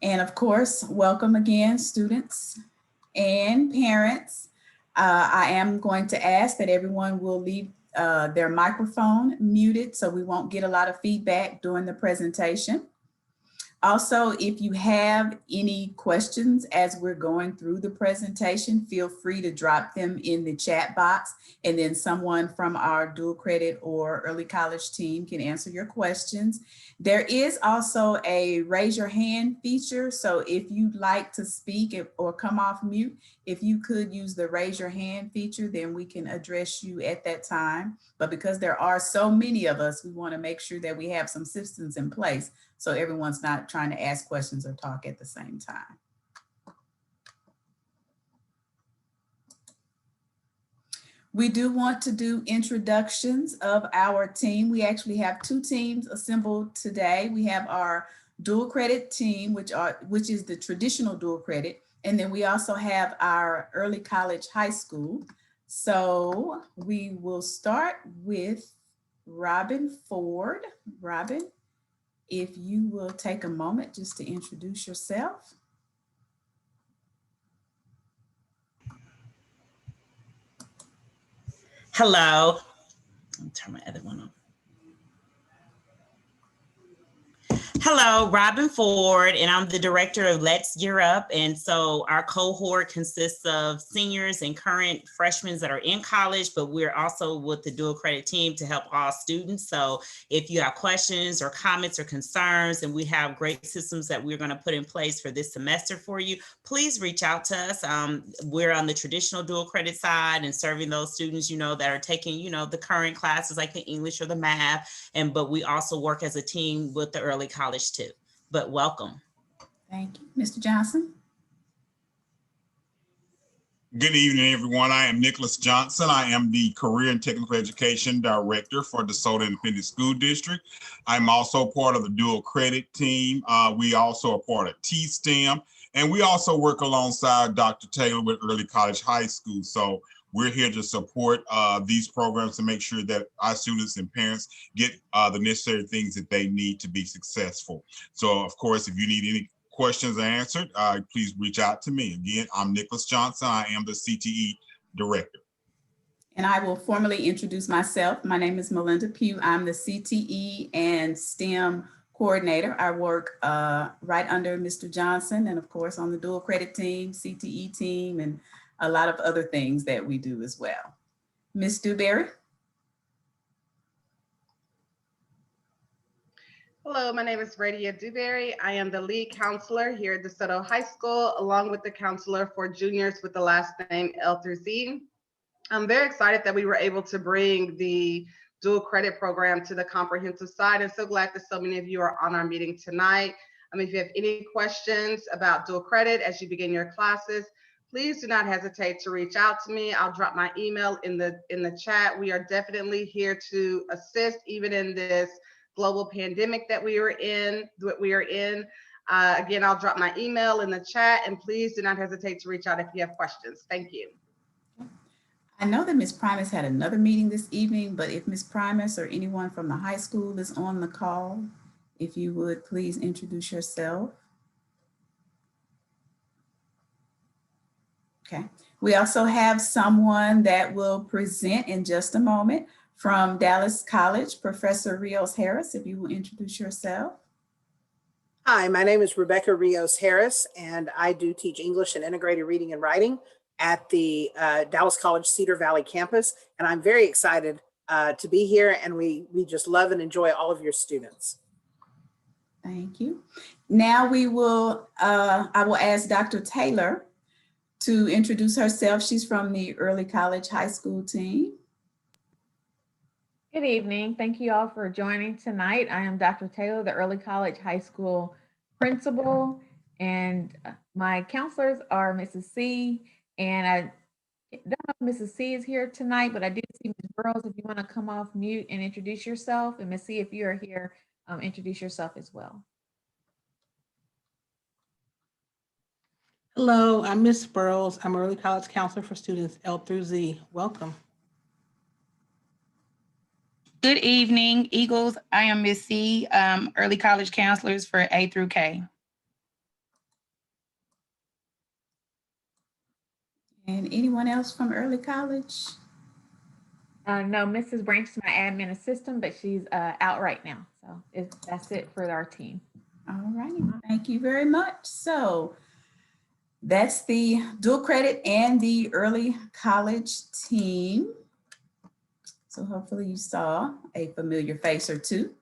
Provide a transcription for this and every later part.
And of course, welcome again, students and parents. I am going to ask that everyone will leave their microphone muted so we won't get a lot of feedback during the presentation. Also, if you have any questions as we're going through the presentation, feel free to drop them in the chat box, and then someone from our dual credit or early college team can answer your questions. There is also a raise your hand feature. So if you'd like to speak or come off mute, if you could use the raise your hand feature, then we can address you at that time. But because there are so many of us, we want to make sure that we have some systems in place so everyone's not trying to ask questions or talk at the same time. We do want to do introductions of our team. We actually have two teams assembled today. We have our dual credit team, which is the traditional dual credit. And then we also have our early college high school. So we will start with Robin Ford. Robin, if you will take a moment just to introduce yourself. Hello. Let me turn my other one on. Hello, Robin Ford, and I'm the director of Let's Gear Up. And so our cohort consists of seniors and current freshmen that are in college, but we're also with the dual credit team to help all students. So if you have questions or comments or concerns, and we have great systems that we're going to put in place for this semester for you, please reach out to us. We're on the traditional dual credit side and serving those students, that are taking, the current classes like the English or the math. But we also work as a team with the early college too. But welcome. Thank you. Mr. Johnson. Good evening, everyone. I am Nicholas Johnson. I am the Career and Technical Education Director for DeSoto Independent School District. I'm also part of the dual credit team. We also are part of T-STEM, and we also work alongside Dr. Taylor with Early College High School. So we're here to support these programs to make sure that our students and parents get the necessary things that they need to be successful. So, of course, if you need any questions answered, please reach out to me. Again, I'm Nicholas Johnson. I am the CTE Director. And I will formally introduce myself. My name is Melinda Pugh. I'm the CTE and STEM Coordinator. I work right under Mr. Johnson, and of course on the dual credit team, CTE team, and a lot of other things that we do as well. Ms. Dewberry. Hello, my name is Radia Dewberry. I am the lead counselor here at DeSoto High School, along with the counselor for juniors with the last name L through Z. I'm very excited that we were able to bring the dual credit program to the comprehensive side, and so glad that so many of you are on our meeting tonight. If you have any questions about dual credit as you begin your classes, please do not hesitate to reach out to me. I'll drop my email in the chat. We are definitely here to assist, even in this global pandemic that we are in. Again, I'll drop my email in the chat, and please do not hesitate to reach out if you have questions. Thank you. I know that Ms. Primus had another meeting this evening, but if Ms. Primus or anyone from the high school is on the call, if you would please introduce yourself. Okay. We also have someone that will present in just a moment from Dallas College, Professor Rios Harris, if you will introduce yourself. Hi, my name is Rebecca Rios Harris, and I do teach English and integrated reading and writing at the Dallas College Cedar Valley campus. And I'm very excited to be here, and we just love and enjoy all of your students. Thank you. Now I will ask Dr. Taylor to introduce herself. She's from the Early College High School team. Good evening. Thank you all for joining tonight. I am Dr. Taylor, the Early College High School principal, and my counselors are Mrs. C, and I don't know if Mrs. C is here tonight, but I do see Ms. Burrows. If you want to come off mute and introduce yourself, and Ms. C, if you are here, introduce yourself as well. Hello, I'm Ms. Burrows. I'm Early College Counselor for students L through Z. Welcome. Good evening, Eagles. I am Miss C, Early College Counselors for A through K. And anyone else from early college? No, Mrs. Branch is my admin assistant, but she's out right now. So that's it for our team. All righty, thank you very much. So that's the dual credit and the early college team. So hopefully you saw a familiar face or two.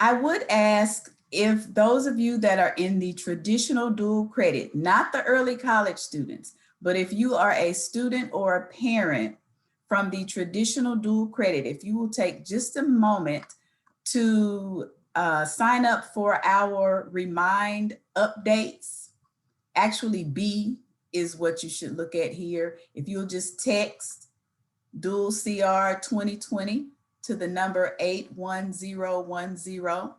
I would ask if those of you that are in the traditional dual credit, not the early college students, but if you are a student or a parent from the traditional dual credit, if you will take just a moment to sign up for our remind updates. Actually, B is what you should look at here. If you'll just text dual CR 2020 to the number 81010.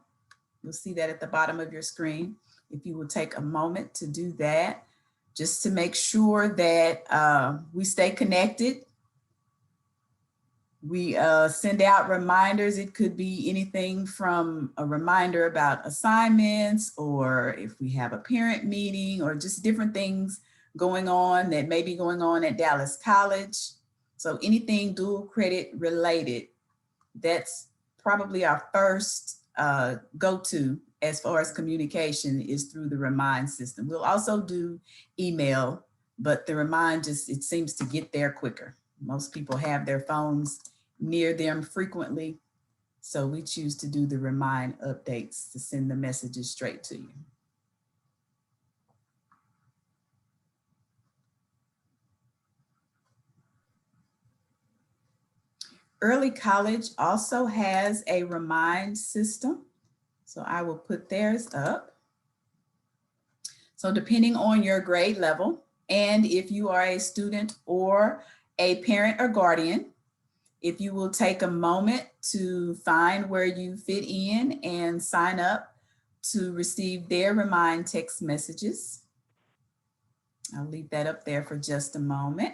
You'll see that at the bottom of your screen. If you will take a moment to do that, just to make sure that we stay connected. We send out reminders. It could be anything from a reminder about assignments, or if we have a parent meeting, or just different things going on that may be going on at Dallas College. So anything dual credit related, that's probably our first go-to as far as communication is through the remind system. We'll also do email, but the remind just, it seems to get there quicker. Most people have their phones near them frequently, so we choose to do the remind updates to send the messages straight to you. Early college also has a remind system, so I will put theirs up. So depending on your grade level, and if you are a student or a parent or guardian, if you will take a moment to find where you fit in and sign up to receive their remind text messages. I'll leave that up there for just a moment.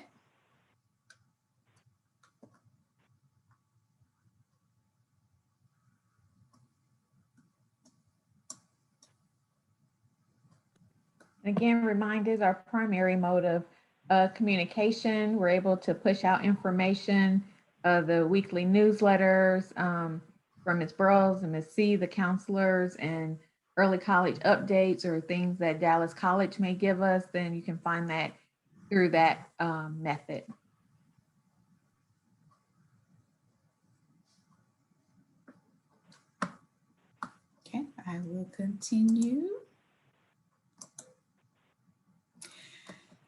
Again, remind is our primary mode of communication. We're able to push out information, the weekly newsletters from Ms. Burrows and Ms. C, the counselors, and early college updates or things that Dallas College may give us. Then you can find that through that method. Okay, I will continue.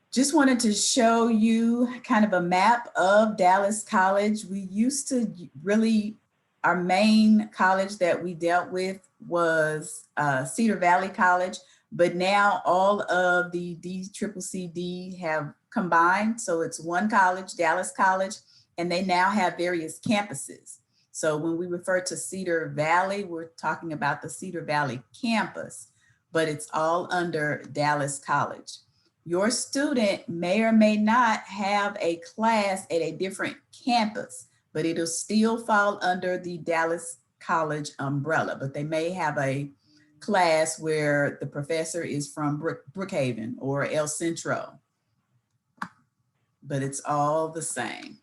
Just wanted to show you kind of a map of Dallas College. We used to really, our main college that we dealt with was Cedar Valley College, but now all of the DCCCD have combined. So it's one college, Dallas College, and they now have various campuses. So when we refer to Cedar Valley, we're talking about the Cedar Valley campus, but it's all under Dallas College. Your student may or may not have a class at a different campus, but it'll still fall under the Dallas College umbrella, but they may have a class where the professor is from Brookhaven or El Centro, but it's all the same.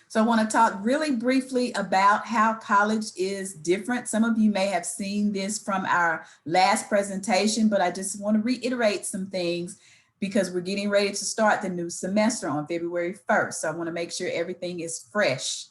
So I want to talk really briefly about how college is different. Some of you may have seen this from our last presentation, but I just want to reiterate some things because we're getting ready to start the new semester on February 1st. So I want to make sure everything is fresh.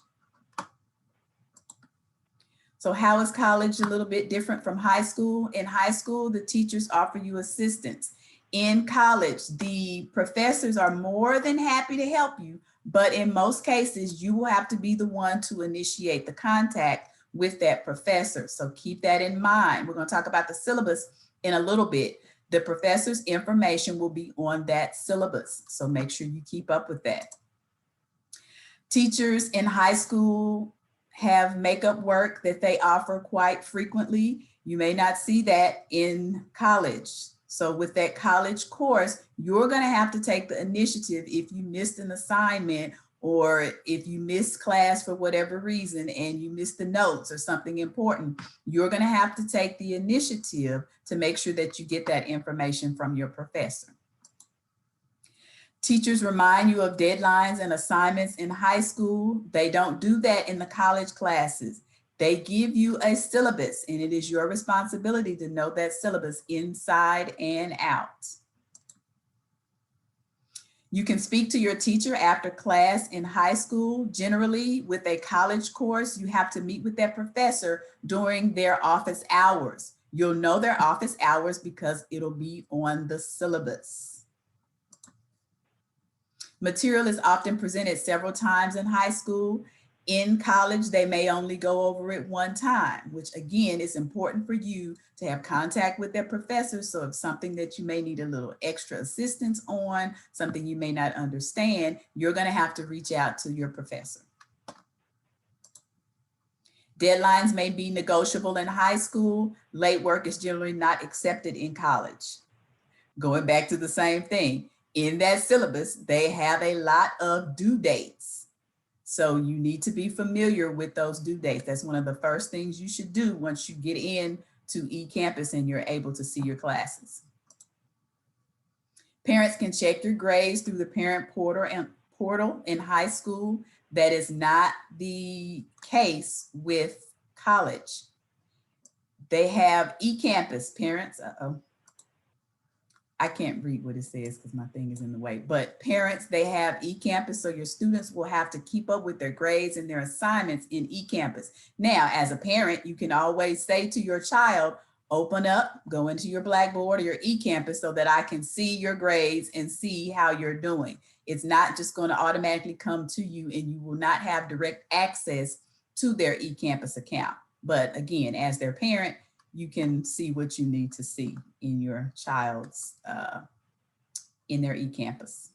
So how is college a little bit different from high school? In high school, the teachers offer you assistance. In college, the professors are more than happy to help you, but in most cases, you will have to be the one to initiate the contact with that professor. So keep that in mind. We're going to talk about the syllabus in a little bit. The professor's information will be on that syllabus. So make sure you keep up with that. Teachers in high school have makeup work that they offer quite frequently. You may not see that in college. So with that college course, you're going to have to take the initiative if you missed an assignment or if you miss class for whatever reason and you miss the notes or something important, you're going to have to take the initiative to make sure that you get that information from your professor. Teachers remind you of deadlines and assignments in high school. They don't do that in the college classes. They give you a syllabus, and it is your responsibility to know that syllabus inside and out. You can speak to your teacher after class in high school. Generally, with a college course, you have to meet with that professor during their office hours. You'll know their office hours because it'll be on the syllabus. Material is often presented several times in high school. In college, they may only go over it one time, which again is important for you to have contact with their professors. So if something that you may need a little extra assistance on, something you may not understand, you're going to have to reach out to your professor. Deadlines may be negotiable in high school. Late work is generally not accepted in college. Going back to the same thing, in that syllabus, they have a lot of due dates. So you need to be familiar with those due dates. That's one of the first things you should do once you get in to Ecampus and you're able to see your classes. Parents can check your grades through the parent portal in high school. That is not the case with college. They have Ecampus parents. I can't read what it says because my thing is in the way, but parents, they have Ecampus, so your students will have to keep up with their grades and their assignments in Ecampus. Now, as a parent, you can always say to your child, open up, go into your Blackboard or your Ecampus so that I can see your grades and see how you're doing. It's not just going to automatically come to you, and you will not have direct access to their Ecampus account. But again, as their parent, you can see what you need to see in your child's, in their Ecampus.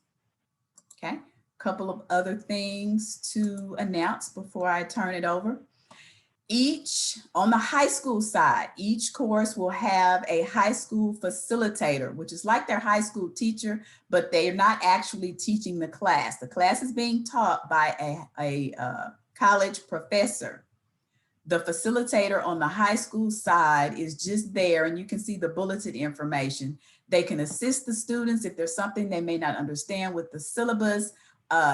Okay, a couple of other things to announce before I turn it over. On the high school side, each course will have a high school facilitator, which is like their high school teacher, but they're not actually teaching the class. The class is being taught by a college professor. The facilitator on the high school side is just there, and you can see the bulleted information. They can assist the students if there's something they may not understand with the syllabus.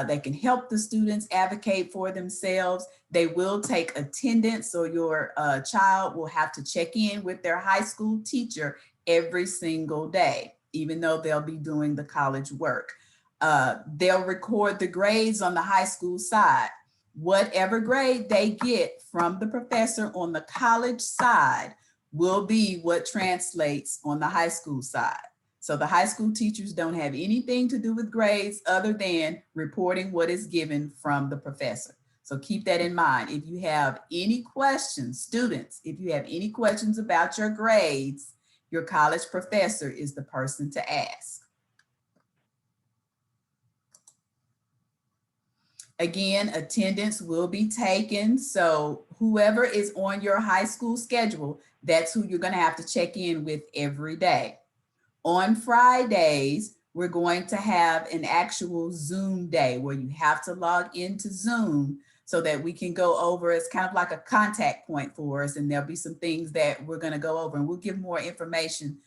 They can help the students advocate for themselves. They will take attendance, so your child will have to check in with their high school teacher every single day, even though they'll be doing the college work. They'll record the grades on the high school side. Whatever grade they get from the professor on the college side will be what translates on the high school side. So the high school teachers don't have anything to do with grades other than reporting what is given from the professor. So keep that in mind. If you have any questions, students, if you have any questions about your grades, your college professor is the person to ask. Again, attendance will be taken. So whoever is on your high school schedule, that's who you're going to have to check in with every day. On Fridays, we're going to have an actual Zoom day where you have to log into Zoom so that we can go over. It's kind of like a contact point for us, and there'll be some things that we're going to go over, and we'll give more information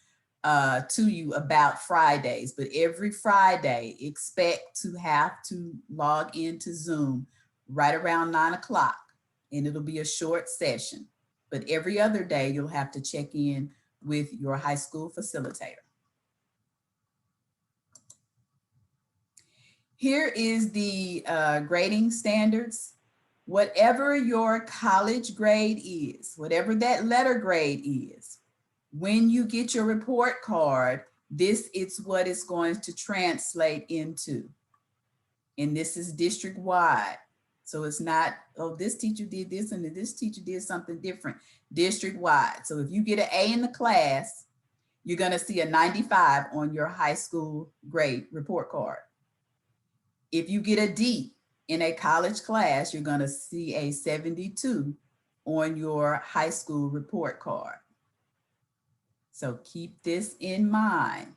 to you about Fridays. But every Friday, expect to have to log into Zoom right around 9 o'clock, and it'll be a short session. But every other day, you'll have to check in with your high school facilitator. Here is the grading standards. Whatever your college grade is, whatever that letter grade is, when you get your report card, this is what it's going to translate into. And this is district-wide. So it's not, oh, this teacher did this and this teacher did something different. District-wide. So if you get an A in the class, you're going to see a 95 on your high school grade report card. If you get a D in a college class, you're going to see a 72 on your high school report card. So keep this in mind.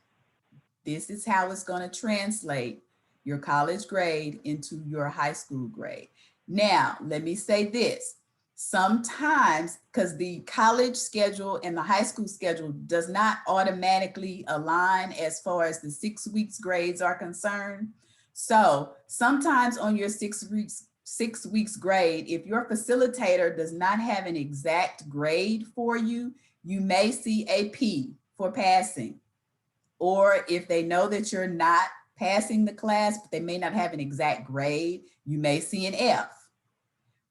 This is how it's going to translate your college grade into your high school grade. Now, let me say this. Sometimes, because the college schedule and the high school schedule does not automatically align as far as the 6 weeks grades are concerned. So sometimes on your 6 weeks grade, if your facilitator does not have an exact grade for you, you may see a P for passing. Or if they know that you're not passing the class, but they may not have an exact grade, you may see an F.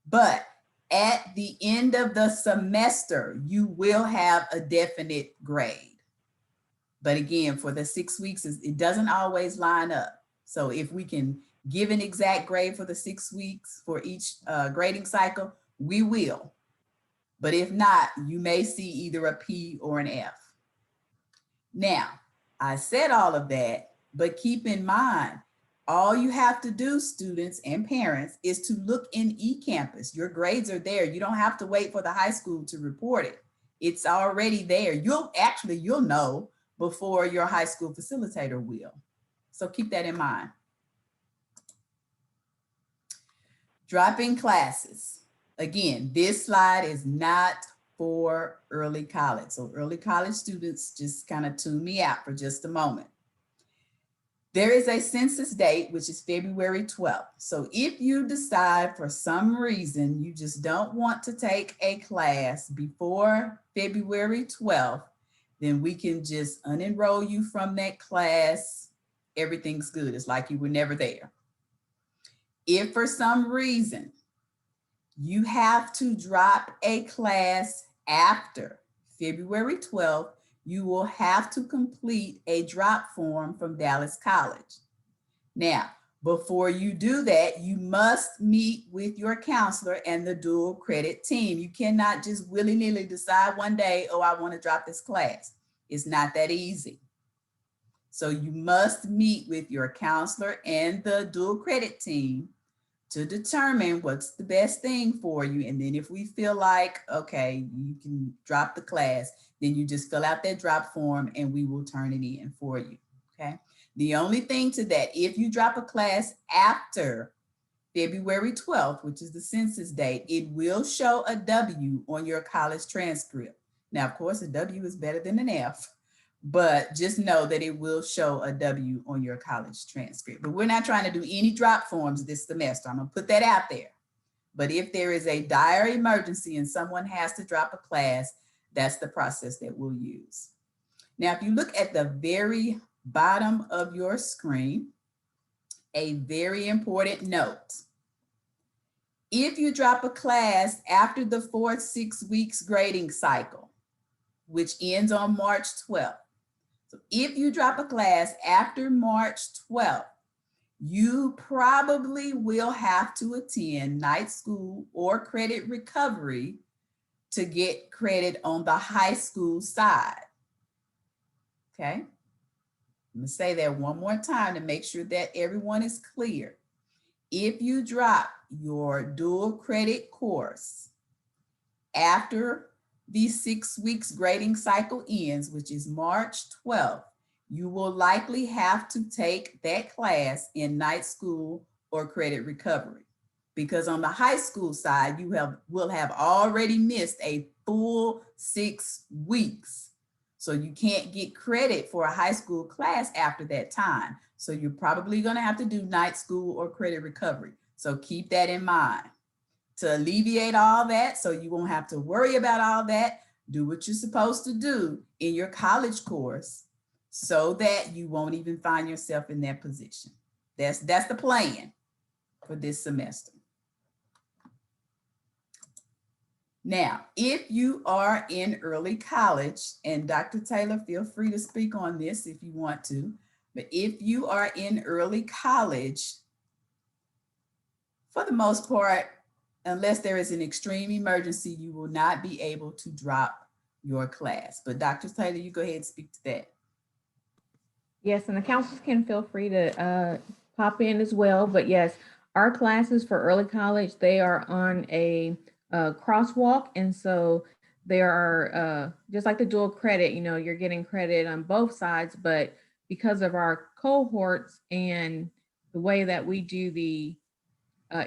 But at the end of the semester, you will have a definite grade. But again, for the 6 weeks, it doesn't always line up. So if we can give an exact grade for the 6 weeks for each grading cycle, we will. But if not, you may see either a P or an F. Now, I said all of that, but keep in mind, all you have to do, students and parents, is to look in eCampus. Your grades are there. You don't have to wait for the high school to report it. It's already there. You'll know before your high school facilitator will. So keep that in mind. Dropping classes. Again, this slide is not for early college. So early college students, just kind of tune me out for just a moment. There is a census date, which is February 12th. So if you decide for some reason you just don't want to take a class before February 12th, then we can just unenroll you from that class. Everything's good. It's like you were never there. If for some reason you have to drop a class after February 12th, you will have to complete a drop form from Dallas College. Now, before you do that, you must meet with your counselor and the dual credit team. You cannot just willy-nilly decide one day, oh, I want to drop this class. It's not that easy. So you must meet with your counselor and the dual credit team to determine what's the best thing for you. And then if we feel like, okay, you can drop the class, then you just fill out that drop form and we will turn it in for you, okay? The only thing to that, if you drop a class after February 12th, which is the census date, it will show a W on your college transcript. Now, of course, a W is better than an F, but just know that it will show a W on your college transcript. But we're not trying to do any drop forms this semester. I'm gonna put that out there. But if there is a dire emergency and someone has to drop a class, that's the process that we'll use. Now, if you look at the very bottom of your screen, a very important note. If you drop a class after the 4 6 weeks grading cycle, which ends on March 12th, so if you drop a class after March 12th, you probably will have to attend night school or credit recovery to get credit on the high school side. Okay, I'm gonna say that one more time to make sure that everyone is clear. If you drop your dual credit course after the 6 weeks grading cycle ends, which is March 12th, you will likely have to take that class in night school or credit recovery. Because on the high school side, you will have already missed a full 6 weeks. So you can't get credit for a high school class after that time. So you're probably gonna have to do night school or credit recovery. So keep that in mind. To alleviate all that, so you won't have to worry about all that, do what you're supposed to do in your college course so that you won't even find yourself in that position. That's the plan for this semester. Now, if you are in early college, and Dr. Taylor, feel free to speak on this if you want to, but if you are in early college, for the most part, unless there is an extreme emergency, you will not be able to drop your class. But Dr. Taylor, you go ahead and speak to that. Yes, and the counselors can feel free to pop in as well. But yes, our classes for early college, they are on a crosswalk. And so they are just like the dual credit, you know, you're getting credit on both sides, but because of our cohorts and the way that we do the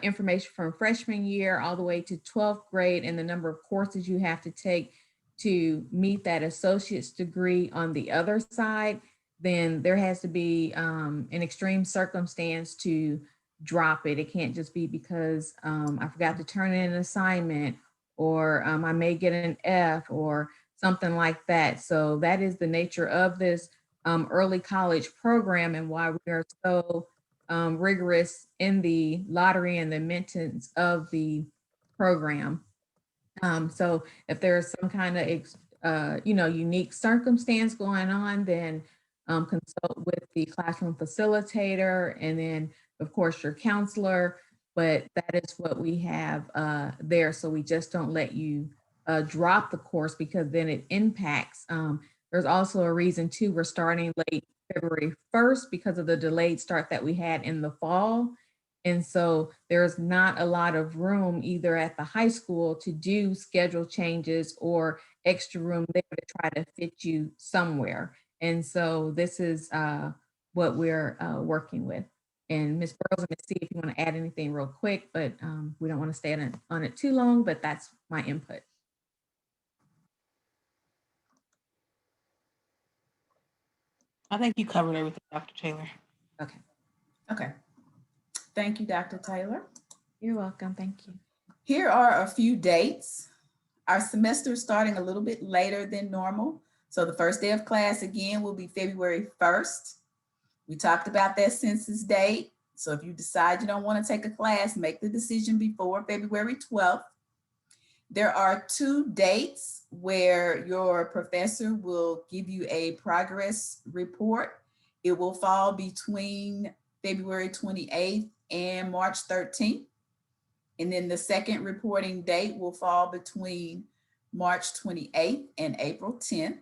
information from freshman year all the way to 12th grade and the number of courses you have to take to meet that associate's degree on the other side, then there has to be an extreme circumstance to drop it. It can't just be because I forgot to turn in an assignment, or I may get an F or something like that. So that is the nature of this early college program and why we are so rigorous in the lottery and the maintenance of the program. So if there's some kind of unique circumstance going on, then consult with the classroom facilitator and then of course your counselor. But that is what we have there. So we just don't let you drop the course, because then it impacts. There's also a reason too, we're starting late February 1st because of the delayed start that we had in the fall. And so there's not a lot of room either at the high school to do schedule changes or extra room there to try to fit you somewhere. And so this is what we're working with. And Ms. Burrows, I'm going to see if you want to add anything real quick, but we don't want to stay on it too long, but that's my input. I think you covered everything, Dr. Taylor. Okay. Okay. Thank you, Dr. Taylor. You're welcome. Thank you. Here are a few dates. Our semester is starting a little bit later than normal. So the first day of class again will be February 1st. We talked about that census date. So if you decide you don't want to take a class, make the decision before February 12th. There are 2 dates where your professor will give you a progress report. It will fall between February 28th and March 13th. And then the second reporting date will fall between March 28th and April 10th.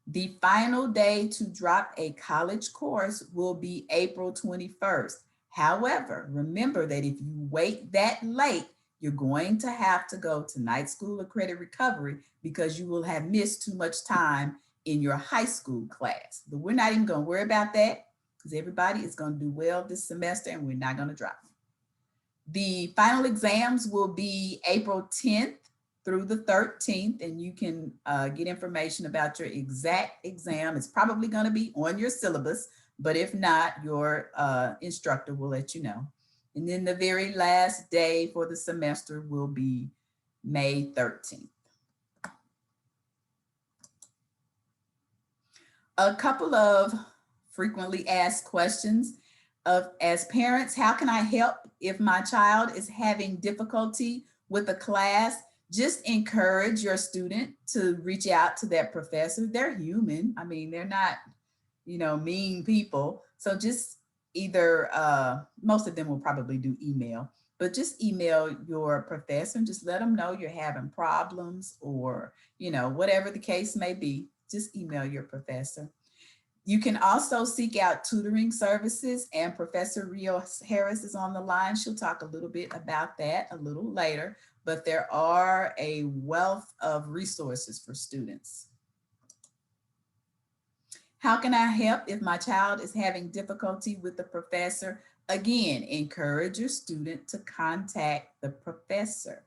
The final day to drop a college course will be April 21st. However, remember that if you wait that late, you're going to have to go to night school or credit recovery because you will have missed too much time in your high school class. But we're not even going to worry about that because everybody is going to do well this semester and we're not going to drop. The final exams will be April 10th through the 13th, and you can get information about your exact exam. It's probably going to be on your syllabus, but if not, your instructor will let you know. And then the very last day for the semester will be May 13th. A couple of frequently asked questions as parents: how can I help if my child is having difficulty with a class? Just encourage your student to reach out to their professor. They're human. I mean, they're not, mean people. So just either, most of them will probably do email, but just email your professor and just let them know you're having problems or, whatever the case may be, just email your professor. You can also seek out tutoring services, and Professor Rios Harris is on the line. She'll talk a little bit about that a little later, but there are a wealth of resources for students. How can I help if my child is having difficulty with the professor? Again, encourage your student to contact the professor.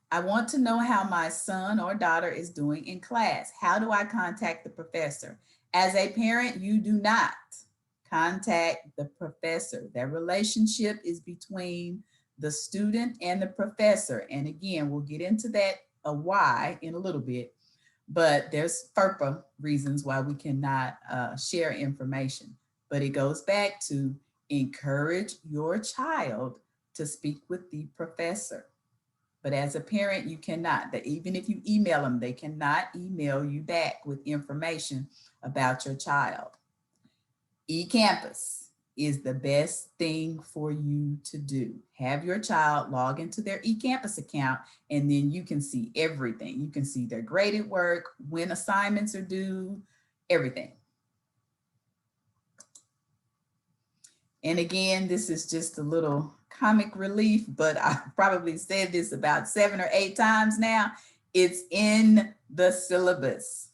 I want to know how my son or daughter is doing in class. How do I contact the professor? As a parent, you do not contact the professor. That relationship is between the student and the professor. And again, we'll get into that why in a little bit, but there's FERPA reasons why we cannot share information. But it goes back to encourage your child to speak with the professor. But as a parent, you cannot. That even if you email them, they cannot email you back with information about your child. Ecampus is the best thing for you to do. Have your child log into their Ecampus account, and then you can see everything. You can see their graded work, when assignments are due, everything. And again, this is just a little comic relief, but I've probably said this about 7 or 8 times now. It's in the syllabus.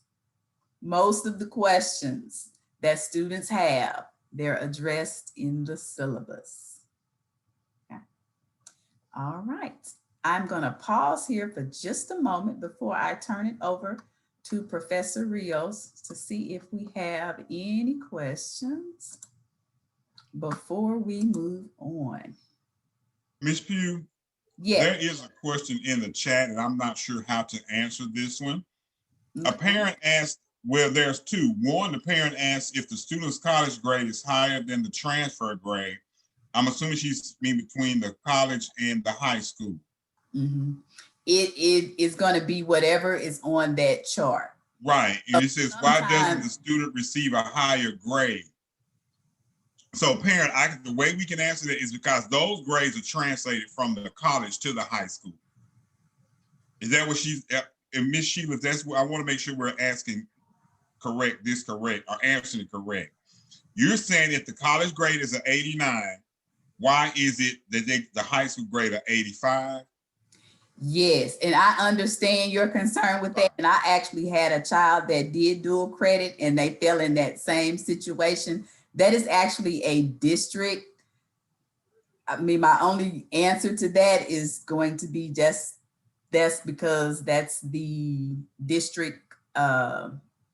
most of the questions that students have, they're addressed in the syllabus. Okay. All right. I'm going to pause here for just a moment before I turn it over to Professor Rios to see if we have any questions before we move on. Ms. Pugh, Yes. there is a question in the chat, and I'm not sure how to answer this one. A Okay. parent asked, well, there's two. One, the parent asked if the student's college grade is higher than the transfer grade. I'm assuming she's between the college and the high school. Mm-hmm. It is going to be whatever is on that chart. Right. And it says, why doesn't Sometimes- the student receive a higher grade? So parent, the way we can answer that is because those grades are translated from the college to the high school. Is that what she's, and Ms. Sheila, that's what I want to make sure we're asking correct, or answering it correct. You're saying if the college grade is an 89, why is it that the high school grade are 85? Yes, and I understand your concern with that. And I actually had a child that did dual credit and they fell in that same situation. That is actually a district. I mean, my only answer to that is going to be just that's because that's the district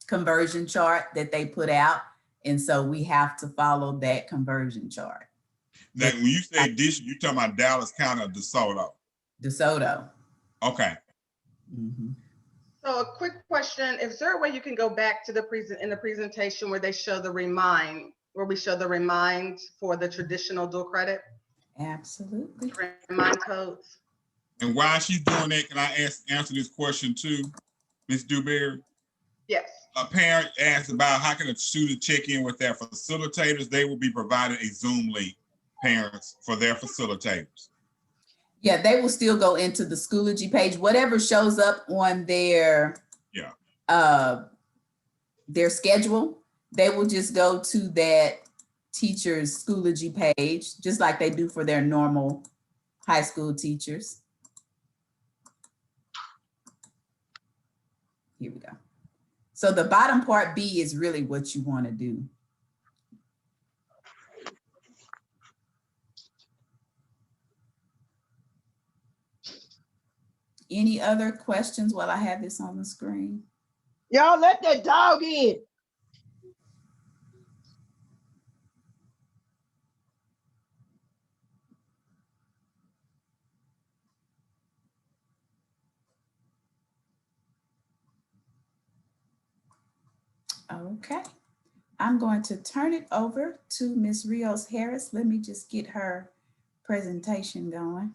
conversion chart that they put out. And so we have to follow that conversion chart. Now, when you say district, you're talking about Dallas County or DeSoto? DeSoto. Okay. Mm-hmm. So a quick question, is there a way you can go back to the presentation where they show the remind, where we show the remind for the traditional dual credit? Absolutely. Remind codes. And while she's doing that, can I answer this question too, Ms. Dewberry? Yes. A parent asked about how can a student check in with their facilitators? They will be provided a Zoom link, parents, for their facilitators. Yeah, they will still go into the Schoology page, whatever shows up on their schedule, they will just go to that teacher's Schoology page, just like they do for their normal high school teachers. Here we go. So the bottom part B is really what you want to do. Any other questions while I have this on the screen? Y'all let that dog in. Okay, I'm going to turn it over to Ms. Rios Harris. Let me just get her presentation going.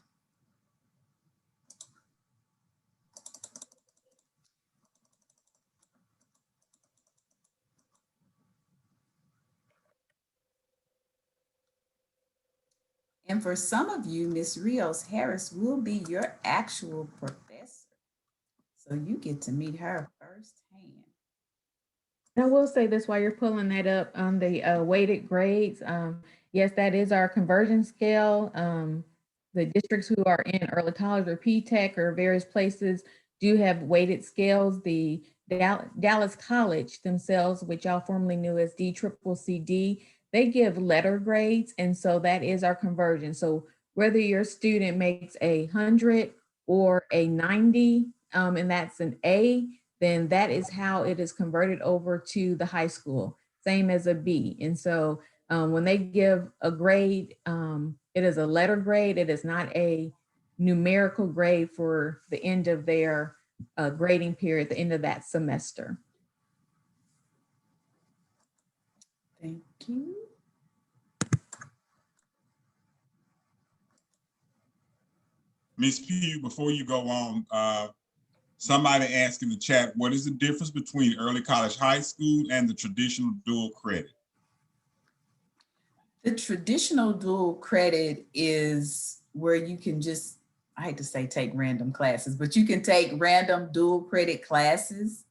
And for some of you, Ms. Rios Harris will be your actual professor. So you get to meet her firsthand. I will say this while you're pulling that up on the weighted grades. Yes, that is our conversion scale. The districts who are in early college or P-TECH or various places do have weighted scales. The Dallas College themselves, which y'all formerly knew as DCCD, they give letter grades. And so that is our conversion. So whether your student makes 100 or a 90, and that's an A, then that is how it is converted over to the high school, same as a B. And so when they give a grade, it is a letter grade. It is not a numerical grade for the end of their grading period, the end of that semester. Thank you. Ms. Pugh, before you go on, somebody asked in the chat, what is the difference between early college high school and the traditional dual credit? The traditional dual credit is where you can just, I hate to say take random classes, but you can take random dual credit classes.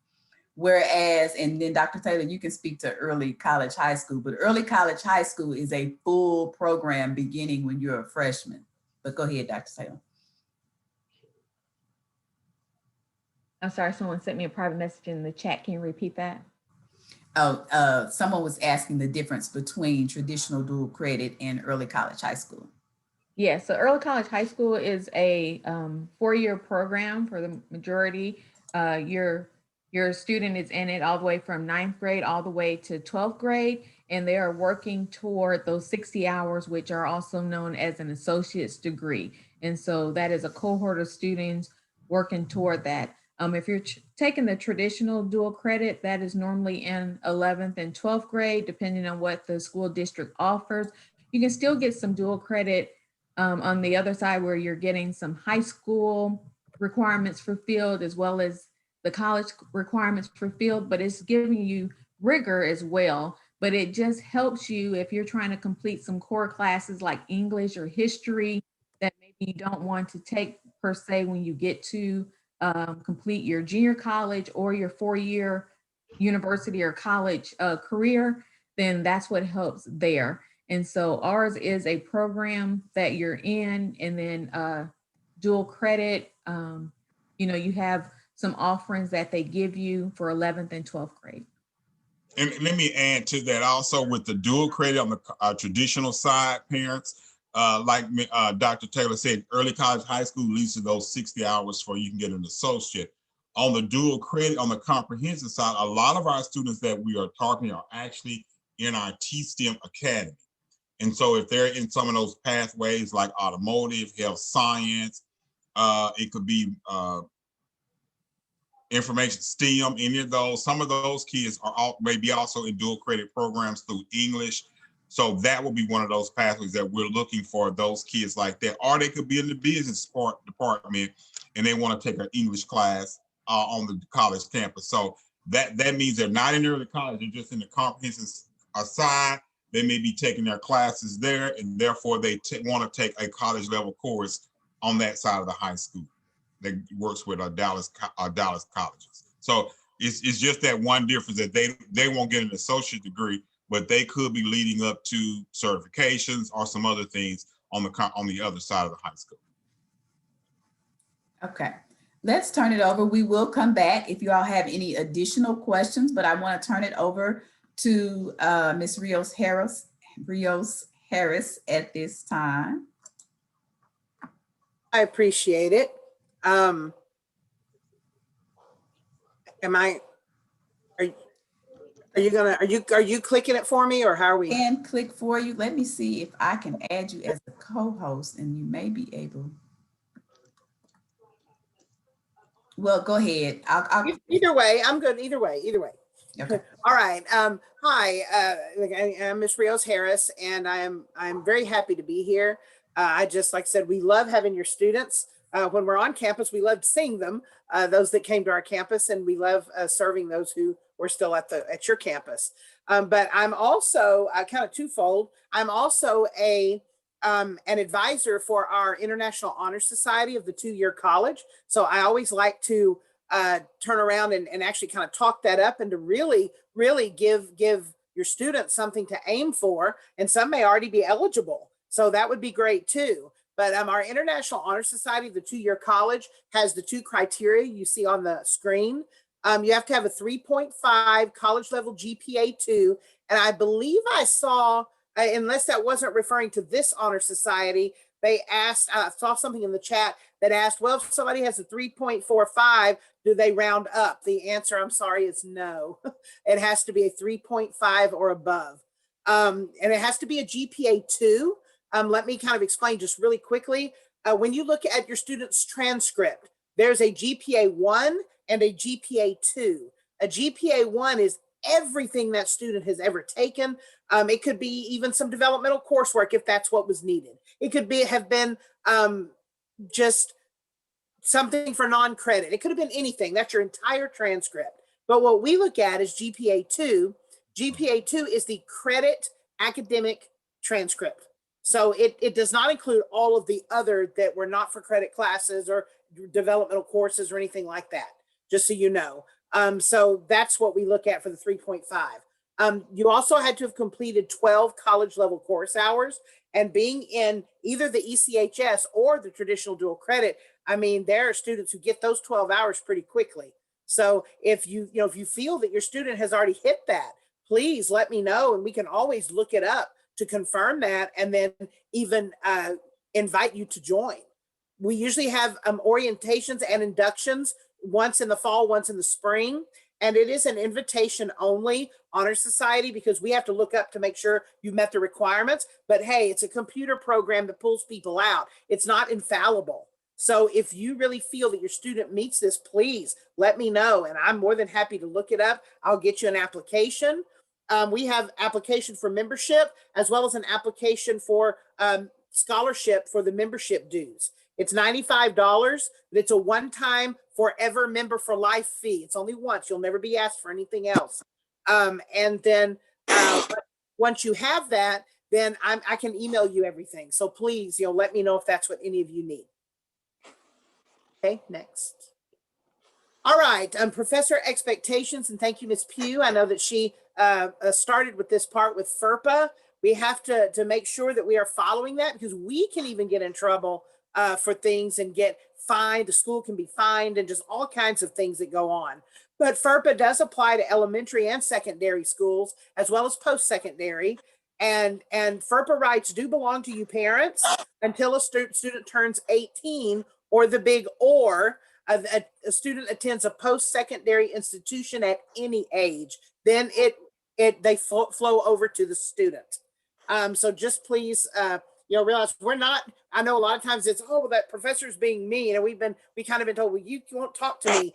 Whereas, and then Dr. Taylor, you can speak to early college high school, but early college high school is a full program beginning when you're a freshman. But go ahead, Dr. Taylor. I'm sorry, someone sent me a private message in the chat. Can you repeat that? Oh, someone was asking the difference between traditional dual credit and early college high school. Yeah, so early college high school is a 4-year program for the majority. Your student is in it all the way from 9th grade all the way to 12th grade, and they are working toward those 60 hours, which are also known as an associate's degree. And so that is a cohort of students working toward that. If you're taking the traditional dual credit, that is normally in 11th and 12th grade, depending on what the school district offers. You can still get some dual credit on the other side where you're getting some high school requirements fulfilled as well as the college requirements fulfilled, but it's giving you rigor as well. But it just helps you if you're trying to complete some core classes like English or history that maybe you don't want to take per se when you get to complete your junior college or your 4-year university or college career, then that's what helps there. And so ours is a program that you're in, and then dual credit, you have some offerings that they give you for 11th and 12th grade. And let me add to that also with the dual credit on the traditional side, parents, like Dr. Taylor said, early college, high school leads to those 60 hours for you can get an associate. On the dual credit, on the comprehensive side, a lot of our students that we are targeting are actually in our T-STEM Academy. And so if they're in some of those pathways like automotive, health science, it could be information STEM, any of those, some of those kids are maybe also in dual credit programs through English. So that will be one of those pathways that we're looking for those kids like that. Or they could be in the business department and they want to take an English class on the college campus. So that means they're not in early college, they're just in the comprehensive side. They may be taking their classes there, and therefore they want to take a college level course on that side of the high school that works with Dallas colleges. So it's just that one difference that they won't get an associate degree, but they could be leading up to certifications or some other things on the other side of the high school. Okay, let's turn it over. We will come back if you all have any additional questions, but I want to turn it over to Ms. Rios Harris at this time. I appreciate it. Are you clicking it for me, or how are we? And click for you. Let me see if I can add you as a co-host, and you may be able. Well, go ahead. Either way, I'm good. Either way. Okay. All right. Hi, I'm Ms. Rios Harris, and I'm very happy to be here. I just, like I said, we love having your students. When we're on campus, we love seeing them, those that came to our campus, and we love serving those who were still at your campus. But I'm also kind of twofold. I'm also an advisor for our International Honor Society of the 2-year college. So I always like to turn around and actually kind of talk that up and to really give your students something to aim for. And some may already be eligible. So that would be great too. But our International Honor Society, the 2-year college, has the 2 criteria you see on the screen. You have to have a 3.5 college level GPA 2. And I believe I saw, unless that wasn't referring to this honor society, they asked, I saw something in the chat that asked, well, if somebody has a 3.45, do they round up? The answer, I'm sorry, is no. It has to be a 3.5 or above. And it has to be a GPA 2. Let me kind of explain just really quickly. When you look at your student's transcript, there's a GPA 1 and a GPA 2. A GPA 1 is everything that student has ever taken. It could be even some developmental coursework if that's what was needed. It could have been just something for non-credit. It could have been anything. That's your entire transcript. But what we look at is GPA 2. GPA 2 is the credit academic transcript. So it does not include all of the other that were not for credit classes or developmental courses or anything like that, just so you know. So that's what we look at for the 3.5. You also had to have completed 12 college level course hours, and being in either the ECHS or the traditional dual credit. I mean, there are students who get those 12 hours pretty quickly. So if you feel that your student has already hit that, please let me know, and we can always look it up to confirm that, and then even invite you to join. We usually have orientations and inductions once in the fall, once in the spring. And it is an invitation only honor society because we have to look up to make sure you met the requirements. But hey, it's a computer program that pulls people out. It's not infallible. So if you really feel that your student meets this, please let me know. And I'm more than happy to look it up. I'll get you an application. We have application for membership as well as an application for scholarship for the membership dues. It's $95, but it's a one-time forever member for life fee. It's only once. You'll never be asked for anything else. And then once you have that, then I can email you everything. So please, let me know if that's what any of you need. Okay, next. All right, professor expectations, and thank you, Ms. Pugh. I know that she started with this part with FERPA. We have to make sure that we are following that because we can even get in trouble for things and get fined. The school can be fined and just all kinds of things that go on. But FERPA does apply to elementary and secondary schools as well as post-secondary. And FERPA rights do belong to you parents until a student turns 18 or the big or. A student attends a post-secondary institution at any age, then they flow over to the student. So just please, realize we're not. I know a lot of times it's well, that professor's being mean, and we kind of been told, well, you won't talk to me.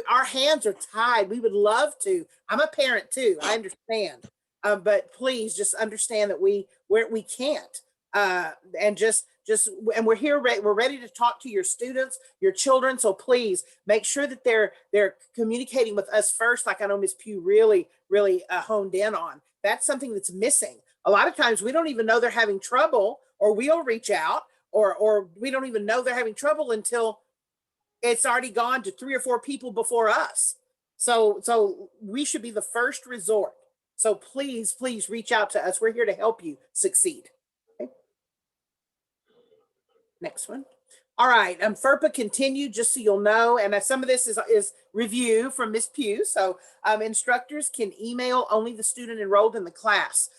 Our hands are tied. We would love to. I'm a parent too. I understand, but please just understand that we can't, and just and we're here. We're ready to talk to your students, your children. So please make sure that they're communicating with us first. Like I know Ms. Pugh really honed in on. That's something that's missing. A lot of times we don't even know they're having trouble, or we'll reach out, or we don't even know they're having trouble until it's already gone to 3 or 4 people before us. So we should be the first resort. So please reach out to us. We're here to help you succeed. Okay. Next one. All right, FERPA continued, just so you'll know, and some of this is review from Ms. Pugh. So instructors can email only the student enrolled in the class.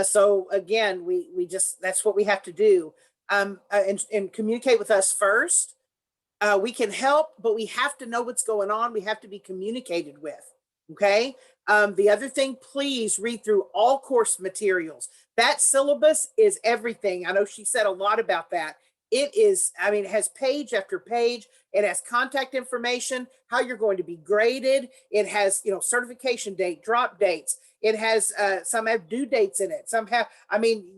So again, we just, that's what we have to do, and communicate with us first. We can help, but we have to know what's going on. We have to be communicated with. Okay. The other thing, please read through all course materials. That syllabus is everything. I know she said a lot about that. It is, it has page after page. It has contact information, how you're going to be graded. It has, certification date, drop dates. It has, some have due dates in it. Some have,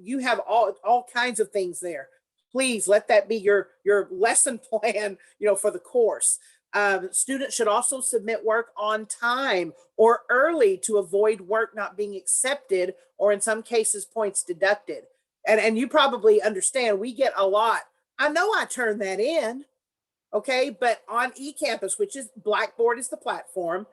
you have all kinds of things there. Please let that be your lesson plan, for the course. Students should also submit work on time or early to avoid work not being accepted, or in some cases points deducted. And you probably understand, we get a lot. I know I turned that in, okay, but on eCampus, which is Blackboard is the platform,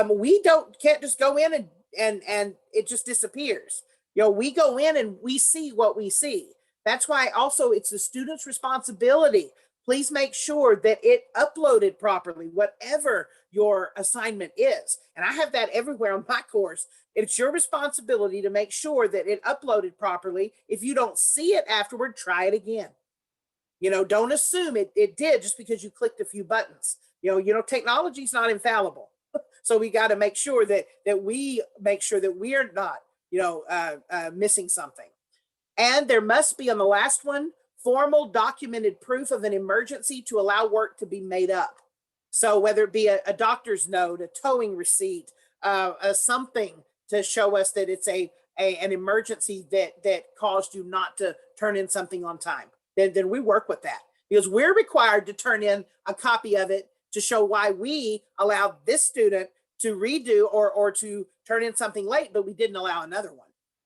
we can't just go in and it just disappears. We go in and we see what we see. That's why also it's the student's responsibility. Please make sure that it uploaded properly, whatever your assignment is. And I have that everywhere on my course. It's your responsibility to make sure that it uploaded properly. If you don't see it afterward, try it again. Don't assume it did just because you clicked a few buttons. Technology is not infallible. So we got to make sure that we make sure that we are not, missing something. And there must be, on the last one, formal documented proof of an emergency to allow work to be made up. So whether it be a doctor's note, a towing receipt, something to show us that it's an emergency that caused you not to turn in something on time, then we work with that, because we're required to turn in a copy of it to show why we allowed this student to redo or to turn in something late, but we didn't allow another one.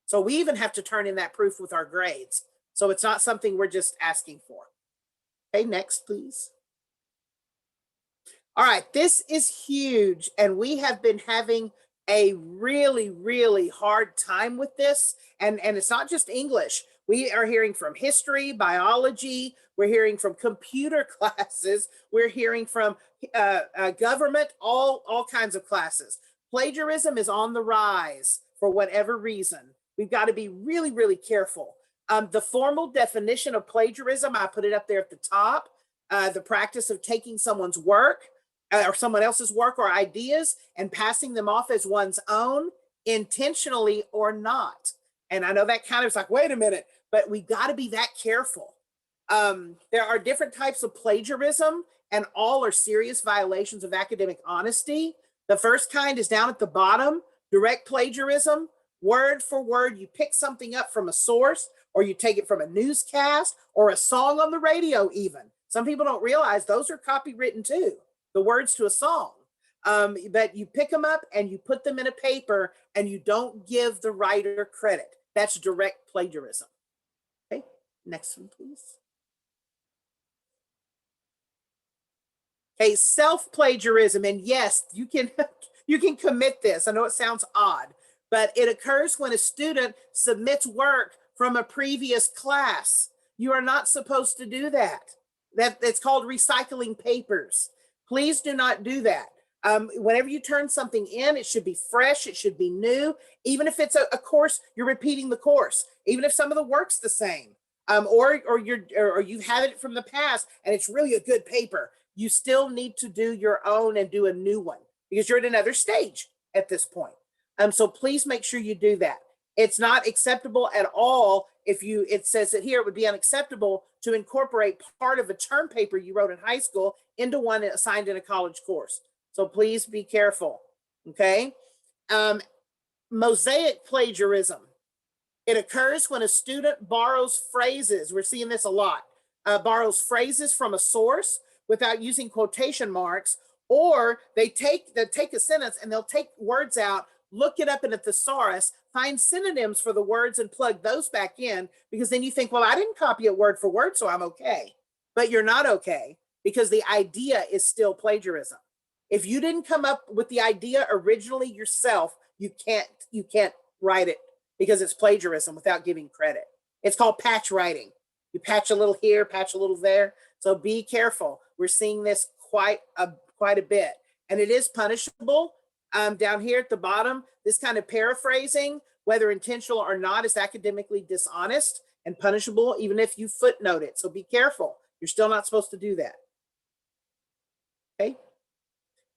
So we even have to turn in that proof with our grades. So it's not something we're just asking for. Okay, next, please. All right, this is huge. And we have been having a really hard time with this. And it's not just English. We are hearing from history, biology. We're hearing from computer classes. We're hearing from government, all kinds of classes. Plagiarism is on the rise. for whatever reason, we've got to be really, really careful. The formal definition of plagiarism, I put it up there at the top. The practice of taking someone's work or someone else's work or ideas and passing them off as one's own, intentionally or not. And I know that kind of is like, wait a minute, but we got to be that careful. There are different types of plagiarism, and all are serious violations of academic honesty. The first kind is down at the bottom, direct plagiarism. Word for word, you pick something up from a source, or you take it from a newscast or a song on the radio even. Some people don't realize those are copywritten too, the words to a song. But you pick them up and you put them in a paper and you don't give the writer credit. That's direct plagiarism. Okay, next one, please. Okay, self-plagiarism, and yes, you can commit this. I know it sounds odd, but it occurs when a student submits work from a previous class. You are not supposed to do that. It's called recycling papers. Please do not do that. Whenever you turn something in, it should be fresh, it should be new. Even if it's a course, you're repeating the course. Even if some of the work's the same, or you've had it from the past and it's really a good paper, you still need to do your own and do a new one because you're at another stage at this point. So please make sure you do that. It's not acceptable at all it says it here, it would be unacceptable to incorporate part of a term paper you wrote in high school into one assigned in a college course. So please be careful, okay? Mosaic plagiarism. It occurs when a student borrows phrases, we're seeing this a lot, borrows phrases from a source without using quotation marks, or they'll take a sentence and they'll take words out, look it up in a thesaurus, find synonyms for the words and plug those back in, because then you think, well, I didn't copy it word for word, so I'm okay. But you're not okay, because the idea is still plagiarism. If you didn't come up with the idea originally yourself, you can't write it because it's plagiarism without giving credit. It's called patch writing. You patch a little here, patch a little there. So be careful. We're seeing this quite a bit, and it is punishable. Down here at the bottom, this kind of paraphrasing, whether intentional or not, is academically dishonest and punishable, even if you footnote it. So be careful. You're still not supposed to do that. Okay.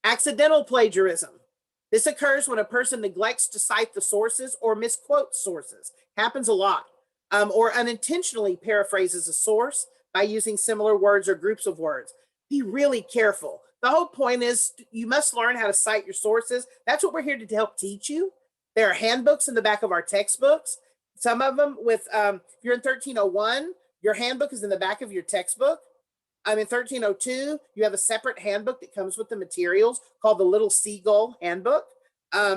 Accidental plagiarism. This occurs when a person neglects to cite the sources or misquotes sources. Happens a lot. Or unintentionally paraphrases a source by using similar words or groups of words. Be really careful. The whole point is you must learn how to cite your sources. That's what we're here to help teach you. There are handbooks in the back of our textbooks. Some of them with, if you're in 1301, your handbook is in the back of your textbook. In 1302, you have a separate handbook that comes with the materials called the Little Seagull Handbook.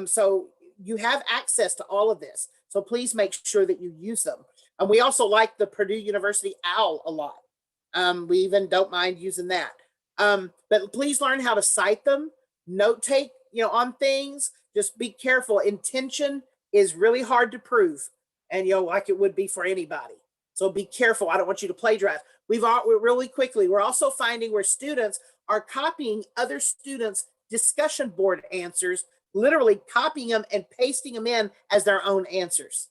So you have access to all of this. So please make sure that you use them. And we also like the Purdue University OWL a lot. We even don't mind using that. But please learn how to cite them, note take, on things. Just be careful. Intention is really hard to prove, and like it would be for anybody. So be careful. I don't want you to plagiarize. We're really quickly, we're also finding where students are copying other students' discussion board answers, literally copying them and pasting them in as their own answers.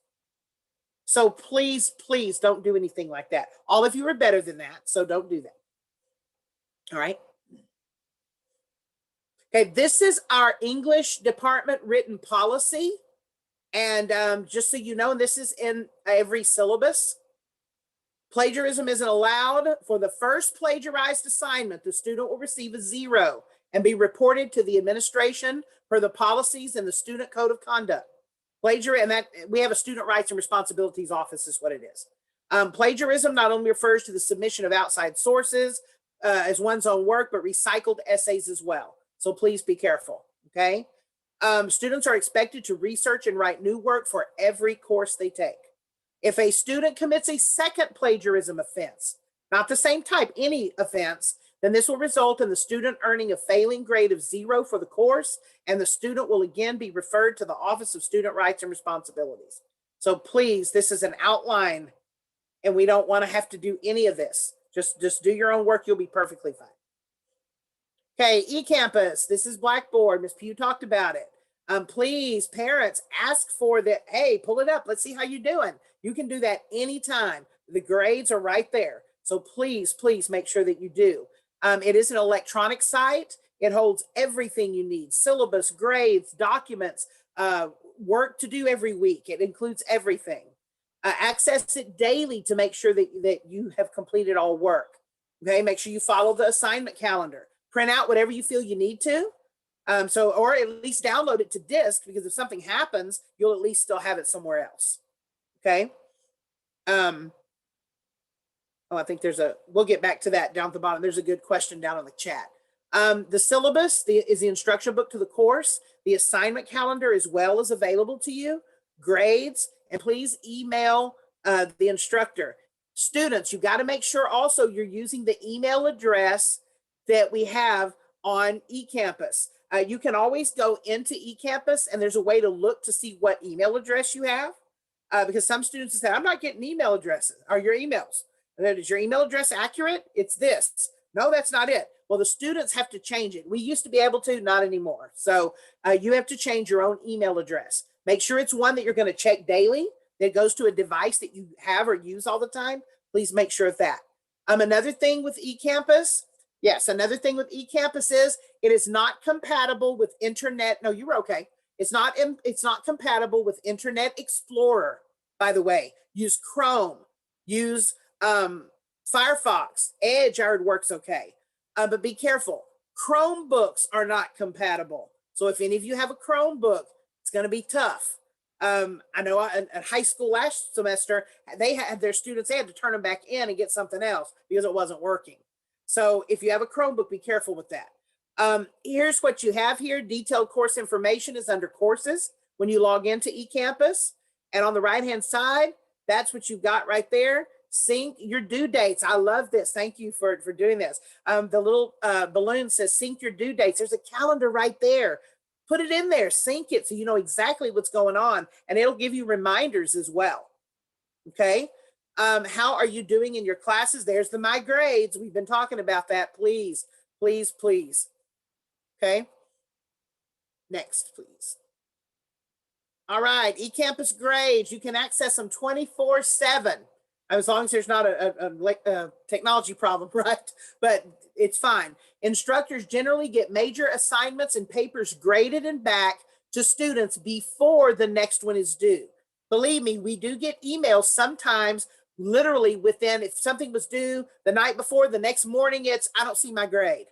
So please, please don't do anything like that. All of you are better than that, so don't do that. All right. Okay, this is our English department written policy. And just so you know, this is in every syllabus. Plagiarism isn't allowed. For the first plagiarized assignment, the student will receive a 0 and be reported to the administration per the policies in the Student Code of Conduct. Plagiarism, and that we have a Student Rights and Responsibilities Office is what it is. Plagiarism not only refers to the submission of outside sources as one's own work, but recycled essays as well. So please be careful, okay? Students are expected to research and write new work for every course they take. If a student commits a second plagiarism offense, not the same type, any offense, then this will result in the student earning a failing grade of 0 for the course, and the student will again be referred to the Office of Student Rights and Responsibilities. So please, this is an outline, and we don't want to have to do any of this. Just do your own work. You'll be perfectly fine. Okay, Ecampus, this is Blackboard. Ms. Pugh talked about it. Please, parents, ask for the, hey, pull it up. Let's see how you're doing. You can do that anytime. The grades are right there. So please, please make sure that you do. It is an electronic site. It holds everything you need: syllabus, grades, documents, work to do every week. It includes everything. Access it daily to make sure that you have completed all work. Okay, make sure you follow the assignment calendar. Print out whatever you feel you need to. Or at least download it to disk, because if something happens, you'll at least still have it somewhere else. Okay. I think we'll get back to that down at the bottom. There's a good question down in the chat. The syllabus is the instruction book to the course. The assignment calendar as well is available to you. Grades, and please email the instructor. Students, you got to make sure also you're using the email address that we have on eCampus. You can always go into eCampus and there's a way to look to see what email address you have, because some students have said, I'm not getting email addresses or your emails. Is your email address accurate? It's this. No, that's not it. Well, the students have to change it. We used to be able to, not anymore. So you have to change your own email address. Make sure it's one that you're going to check daily, that goes to a device that you have or use all the time. Please make sure of that. Another thing with eCampus, another thing with eCampus is it is not compatible with Internet. No, you were okay. It's not compatible with Internet Explorer, by the way. Use Chrome, use Firefox, Edge, I heard works okay. But be careful. Chromebooks are not compatible. So if any of you have a Chromebook, it's going to be tough. I know at high school last semester, they had their students, they had to turn them back in and get something else because it wasn't working. So if you have a Chromebook, be careful with that. Here's what you have here. Detailed course information is under courses when you log into eCampus. And on the right-hand side, that's what you've got right there. Sync your due dates. I love this. Thank you for doing this. The little balloon says sync your due dates. There's a calendar right there. Put it in there, sync it so you know exactly what's going on, and it'll give you reminders as well. Okay. How are you doing in your classes? There's the My Grades. We've been talking about that. Please, please, please. Okay. Next, please. All right. Ecampus Grades. You can access them 24/7. As long as there's not a technology problem, right? But it's fine. Instructors generally get major assignments and papers graded and back to students before the next one is due. Believe me, we do get emails sometimes literally within, if something was due the night before, the next morning it's, I don't see my grade.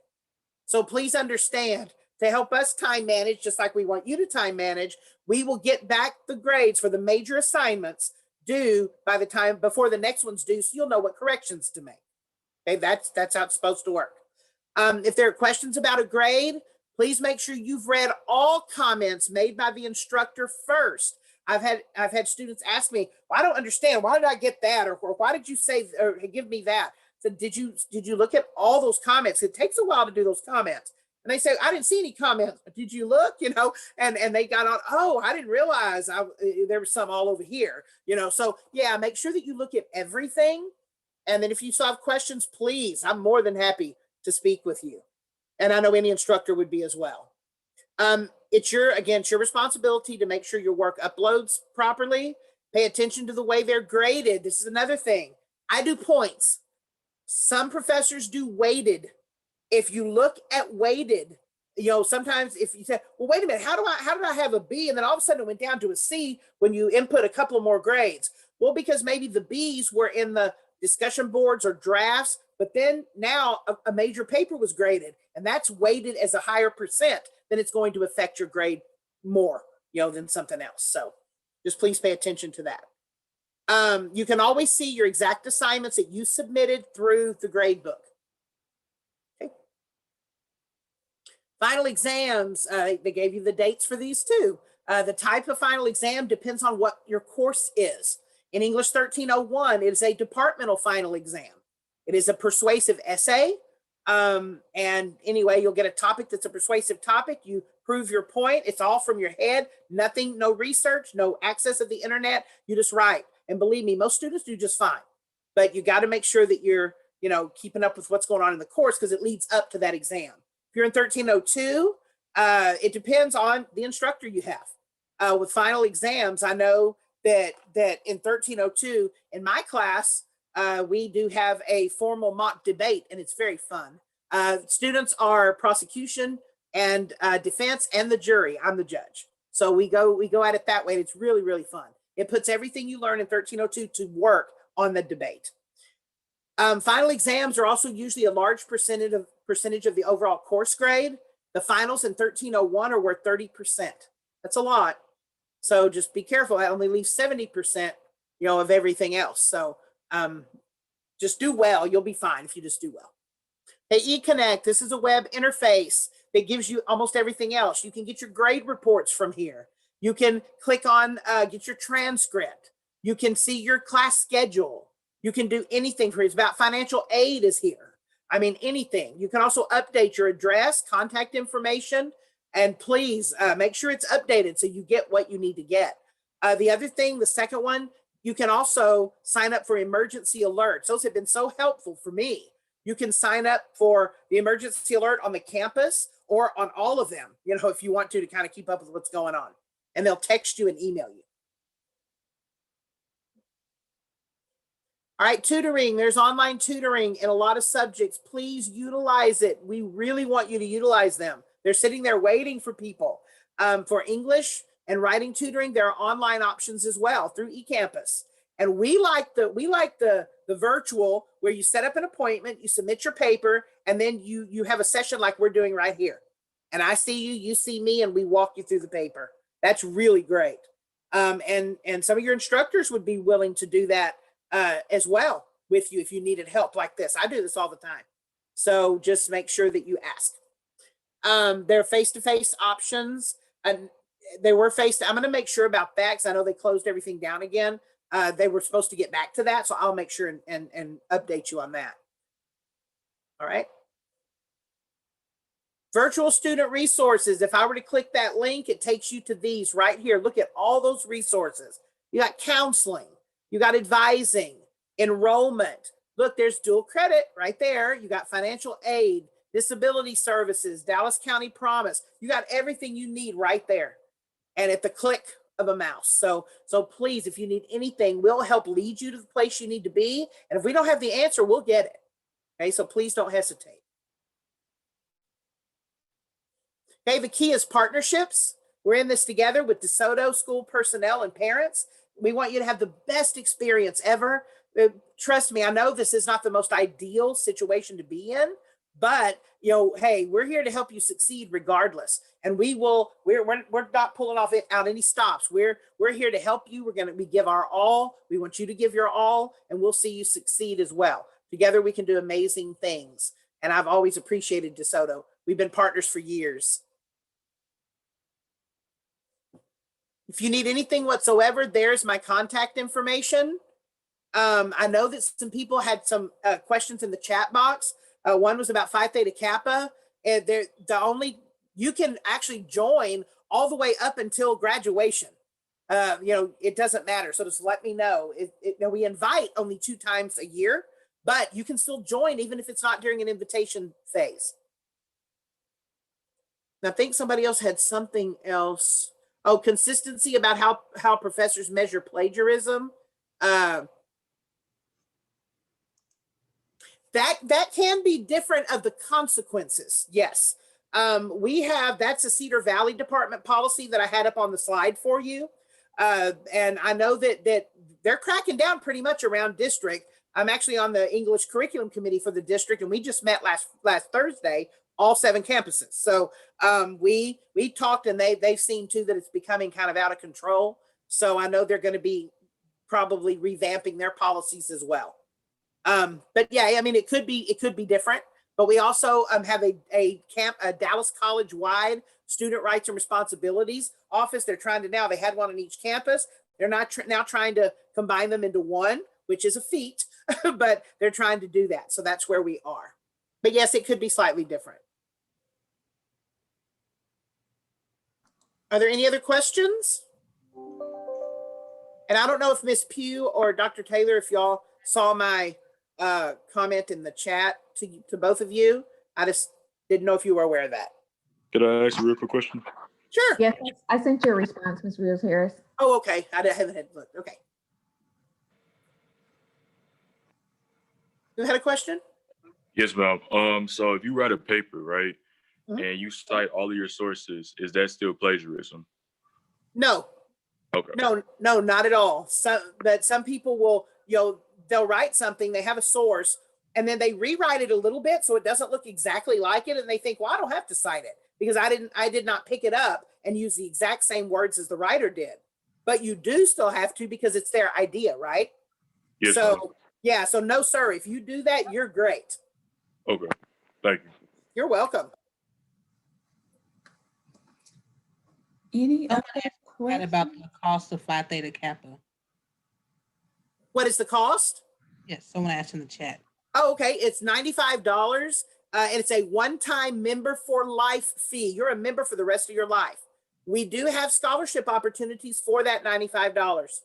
So please understand, to help us time manage, just like we want you to time manage, we will get back the grades for the major assignments due by the time before the next one's due, so you'll know what corrections to make. Okay, that's how it's supposed to work. If there are questions about a grade, please make sure you've read all comments made by the instructor first. I've had students ask me, well, I don't understand. Why did I get that? Or why did you say or give me that? So did you look at all those comments? It takes a while to do those comments. And they say, I didn't see any comments. Did you look? You know, and they got on, oh, I didn't realize there was some all over here. You know, so yeah, make sure that you look at everything. And then if you still have questions, please, I'm more than happy to speak with you. And I know any instructor would be as well. It's your responsibility to make sure your work uploads properly. Pay attention to the way they're graded. This is another thing. I do points. Some professors do weighted. If you look at weighted, you know, sometimes if you say, well, wait a minute, how did I have a B? And then all of a sudden it went down to a C when you input a couple of more grades. Well, because maybe the B's were in the discussion boards or drafts, but then now a major paper was graded and that's weighted as a higher percent, then it's going to affect your grade more, you know, than something else. So just please pay attention to that. You can always see your exact assignments that you submitted through the grade book. Okay. Final exams, they gave you the dates for these too. The type of final exam depends on what your course is. In English 1301, it is a departmental final exam. It is a persuasive essay. And anyway, you'll get a topic that's a persuasive topic. You prove your point. It's all from your head, nothing, no research, no access of the internet. You just write. And believe me, most students do just fine. But you got to make sure that you're, you know, keeping up with what's going on in the course because it leads up to that exam. If you're in 1302, It depends on the instructor you have. With final exams, I know that in 1302, in my class, we do have a formal mock debate, and it's very fun. Students are prosecution and defense and the jury. I'm the judge. So we go at it that way. And it's really, really fun. It puts everything you learn in 1302 to work on the debate. Final exams are also usually a large percentage of the overall course grade. The finals in 1301 are worth 30%. That's a lot. So just be careful. I only leave 70%, of everything else. So just do well. You'll be fine if you just do well. Hey, eConnect, this is a web interface that gives you almost everything else. You can get your grade reports from here. You can click on, get your transcript. You can see your class schedule. You can do anything for it. It's about financial aid is here. I mean, anything. You can also update your address, contact information, and please make sure it's updated so you get what you need to get. The other thing, the second one, you can also sign up for emergency alerts. Those have been so helpful for me. You can sign up for the emergency alert on the campus or on all of them, if you want to kind of keep up with what's going on. And they'll text you and email you. All right, tutoring. There's online tutoring in a lot of subjects. Please utilize it. We really want you to utilize them. They're sitting there waiting for people. For English and writing tutoring, there are online options as well through Ecampus. And we like the virtual where you set up an appointment, you submit your paper, and then you have a session like we're doing right here. And I see you, you see me, and we walk you through the paper. That's really great. And some of your instructors would be willing to do that as well with you if you needed help like this. I do this all the time. So just make sure that you ask. There are face-to-face options, and they were I'm going to make sure about that because I know they closed everything down again. They were supposed to get back to that, so I'll make sure and update you on that. All right. Virtual student resources. If I were to click that link, it takes you to these right here. Look at all those resources. You got counseling, you got advising, enrollment. Look, there's dual credit right there. You got financial aid, disability services, Dallas County Promise. You got everything you need right there. And at the click of a mouse. So please, if you need anything, we'll help lead you to the place you need to be. And if we don't have the answer, we'll get it. Okay, so please don't hesitate. Okay, the key is partnerships. We're in this together with DeSoto school personnel and parents. We want you to have the best experience ever. Trust me, I know this is not the most ideal situation to be in, but hey, we're here to help you succeed regardless. And we're not pulling out any stops. We're here to help you. We give our all. We want you to give your all, and we'll see you succeed as well. Together we can do amazing things. And I've always appreciated DeSoto. We've been partners for years. If you need anything whatsoever, there's my contact information. I know that some people had some questions in the chat box. One was about Phi Theta Kappa, and you can actually join all the way up until graduation. It doesn't matter. So just let me know. We invite only 2 times a year, but you can still join even if it's not during an invitation phase. And I think somebody else had something else. Oh, consistency about how professors measure plagiarism. That can be different of the consequences. Yes. That's a Cedar Valley Department policy that I had up on the slide for you. And I know that they're cracking down pretty much around district. I'm actually on the English curriculum committee for the district, and we just met last Thursday, all 7 campuses. So we talked, and they've seen too that it's becoming kind of out of control. So I know they're going to be probably revamping their policies as well. But yeah, I mean, it could be different. But we also have a Dallas College-wide student rights and responsibilities office. They had one on each campus. They're not now trying to combine them into one, which is a feat, but they're trying to do that. So that's where we are. But yes, it could be slightly different. Are there any other questions? And I don't know if Ms. Pugh or Dr. Taylor, if y'all saw my comment in the chat to both of you. I just didn't know if you were aware of that. Could I ask a real quick question? Sure. Yes, I sent you a response, Ms. Rios Harris. Oh, okay. I haven't had looked. Okay. You had a question? Yes, ma'am. So if you write a paper, right, Mhm. and you cite all of your sources, is that still plagiarism? No. Okay. No, not at all. But some people will, they'll write something, they have a source, and then they rewrite it a little bit so it doesn't look exactly like it, and they think, well, I don't have to cite it because I did not pick it up and use the exact same words as the writer did. But you do still have to because it's their idea, right? Yes, so ma'am. yeah, so no, sir. If you do that, you're great. Okay. Thank you. You're welcome. Any other What questions? about the cost of Phi Theta Kappa? What is the cost? Yes, someone asked in the chat. Oh, okay. It's $95. And it's a one-time member for life fee. You're a member for the rest of your life. We do have scholarship opportunities for that $95.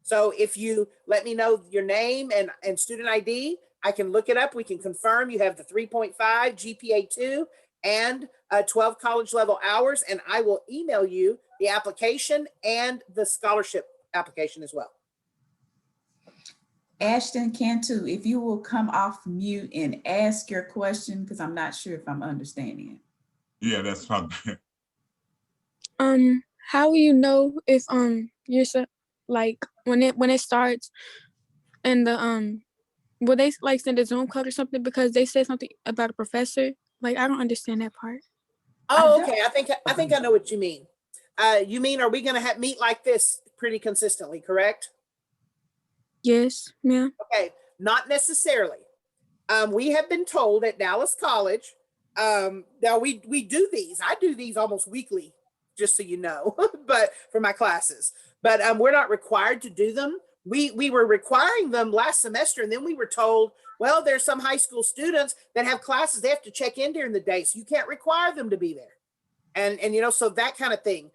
So if you let me know your name and student ID, I can look it up. We can confirm you have the 3.5 GPA 2 and 12 college level hours, and I will email you the application and the scholarship application as well. Ashton Cantu, if you will come off mute and ask your question, because I'm not sure if I'm understanding it. Yeah, that's probably. How will you know if you're like when it starts and the will they like send a Zoom code or something because they said something about a professor? Like I don't understand that part. Oh, okay. I think I know what you mean. You mean, are we going to meet like this pretty consistently, correct? Yes, ma'am. Okay, not necessarily. We have been told at Dallas College, now we do these. I do these almost weekly, just so you know, but for my classes. But we're not required to do them. We were requiring them last semester, and then we were told, well, there's some high school students that have classes they have to check in during the day, so you can't require them to be there. And so that kind of thing.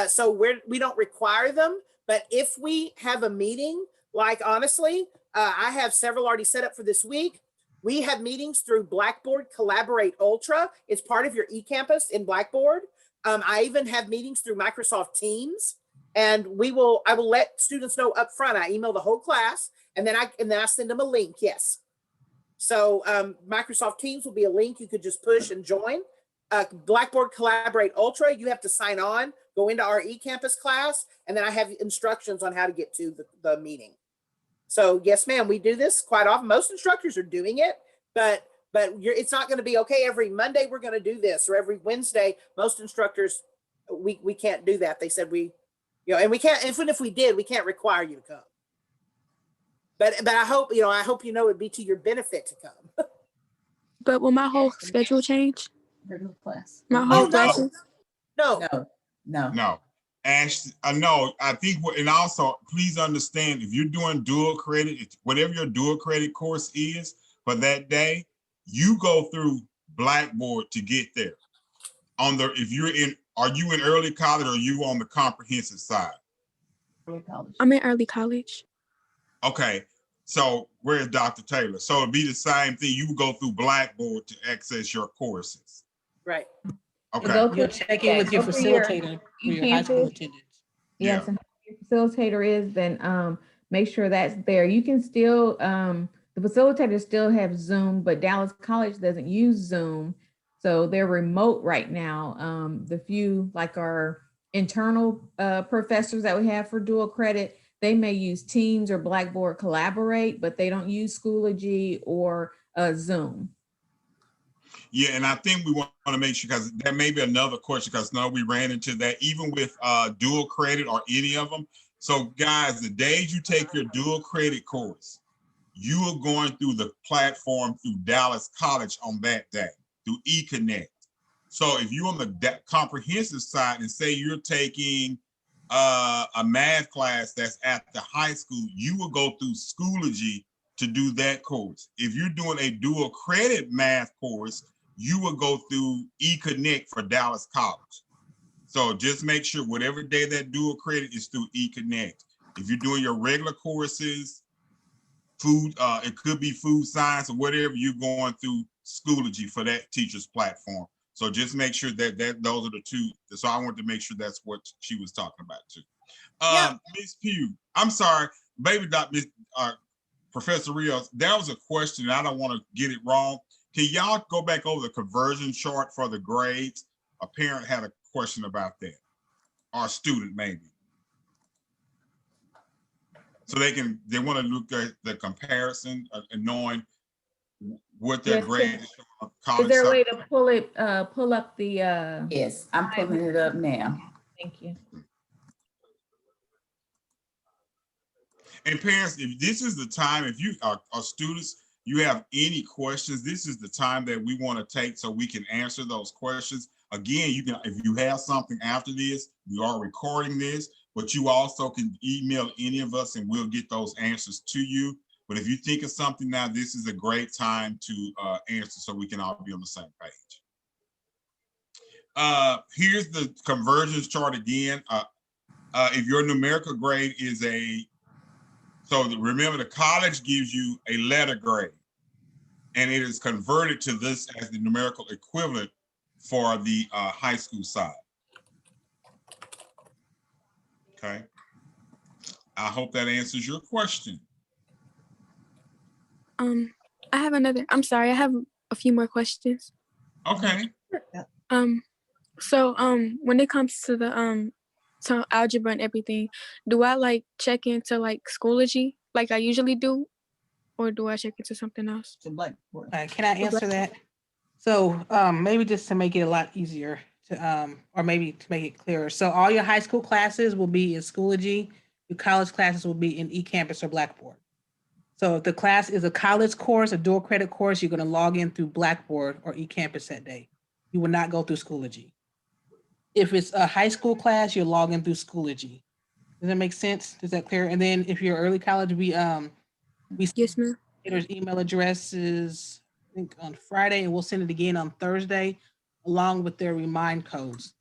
So we don't require them, but if we have a meeting, like honestly, I have several already set up for this week. We have meetings through Blackboard Collaborate Ultra. It's part of your eCampus in Blackboard. I even have meetings through Microsoft Teams, and I will let students know up front. I email the whole class, and then I send them a link. Yes. So Microsoft Teams will be a link you could just push and join. Blackboard Collaborate Ultra, you have to sign on, go into our eCampus class, and then I have instructions on how to get to the meeting. So yes, ma'am, we do this quite often. Most instructors are doing it, but it's not going to be okay. Every Monday we're going to do this, or every Wednesday. Most instructors, we can't do that. They said and we can't. Even if we did, we can't require you to come. But I hope it'd be to your benefit to come. But will my whole schedule change? Regular class. My whole no. classes? No. Ash, no, I think, and also please understand, if you're doing dual credit, whatever your dual credit course is for that day, you go through Blackboard to get there. Are you in early college or are you on the comprehensive side? Early college. I'm in early college. Okay, so where's Dr. Taylor? So it'd be the same thing. You would go through Blackboard to access your courses. Right. Okay. You'll check in with your facilitator for your high school attendance. Yes, Yeah. and who your facilitator is, then make sure that's there. You can still, the facilitators still have Zoom, but Dallas College doesn't use Zoom. So they're remote right now. The few, like our internal professors that we have for dual credit, they may use Teams or Blackboard Collaborate, but they don't use Schoology or Zoom. Yeah, and I think we want to make sure, because there may be another question, because now we ran into that even with dual credit or any of them. So guys, the days you take your dual credit course, you are going through the platform through Dallas College on that day, through eConnect. So if you're on the comprehensive side and say you're taking a math class that's at the high school, you will go through Schoology to do that course. If you're doing a dual credit math course, you will go through eConnect for Dallas College. So just make sure whatever day that dual credit is through eConnect. If you're doing your regular courses, it could be food science or whatever, you're going through Schoology for that teacher's platform. So just make sure that those are the two. So I wanted to make sure that's what she was talking about too. Ms. Pugh, I'm sorry, baby doc, Professor Rios, that was a question, and I don't want to get it wrong. Can y'all go back over the conversion chart for the grades? A parent had a question about that, or a student maybe. So they want to look at the comparison and knowing what their grade is. Is there a way to pull up the? Yes, I'm pulling it up now. Thank you. And parents, if this is the time, if you are students, you have any questions, this is the time that we want to take so we can answer those questions. Again, you can, if you have something after this, we are recording this, but you also can email any of us and we'll get those answers to you. But if you think of something now, this is a great time to answer so we can all be on the same page. Here's the conversions chart again. If your numerical grade is remember the college gives you a letter grade and it is converted to this as the numerical equivalent for the high school side. Okay. I hope that answers your question. I have I'm sorry, I have a few more questions. Okay. So when it comes to the to algebra and everything, do I like check into like Schoology like I usually do, or do I check into something else? Can I answer that? So maybe just to make it a lot easier to or maybe to make it clearer. So all your high school classes will be in Schoology. Your college classes will be in Ecampus or Blackboard. So if the class is a college course, a dual credit course, you're going to log in through Blackboard or Ecampus that day. You will not go through Schoology. If it's a high school class, you're logging through Schoology. Does that make sense? Is that clear? And then if you're early college, we yes, ma'am. There's email addresses, I think on Friday, and we'll send it again on Thursday, along with their remind codes.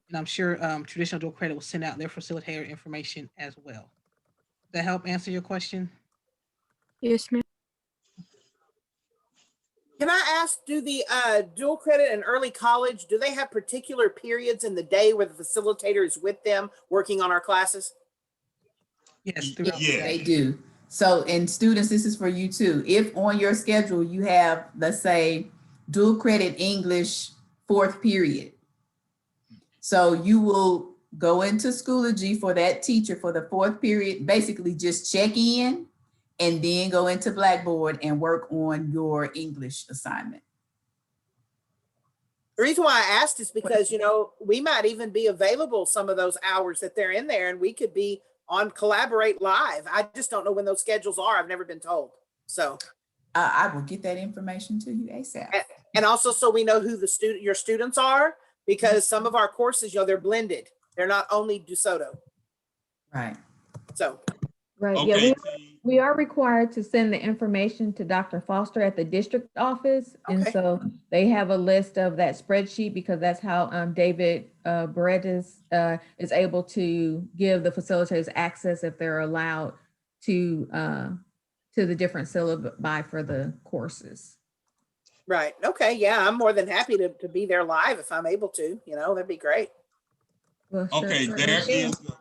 And I'm sure Traditional Dual Credit will send out their facilitator information as well. Does that help answer your question? Yes, ma'am. Can I ask, do the dual credit and early college, do they have particular periods in the day where the facilitator is with them working on our classes? Yes, Yes, they do. So, and students, this is for you too. If on your schedule you have, let's say, dual credit English 4th period. So you will go into Schoology for that teacher for the 4th period, basically just check in and then go into Blackboard and work on your English assignment. The reason why I asked is because, you know, we might even be available some of those hours that they're in there and we could be on Collaborate Live. I just don't know when those schedules are. I've never been told. So I will get that information to you ASAP. And also so we know who your students are, because some of our courses, you know, they're blended. They're not only DeSoto. Right. So. Right. Okay. Yeah, we are required to send the information to Dr. Foster at the district office. Okay. And so they have a list of that spreadsheet because that's how David Berettes is able to give the facilitators access if they're allowed to the different syllabi for the courses. Right. Okay. Yeah, I'm more than happy to be there live if I'm able to. You know, that'd be great. Well, Okay, sure. there is a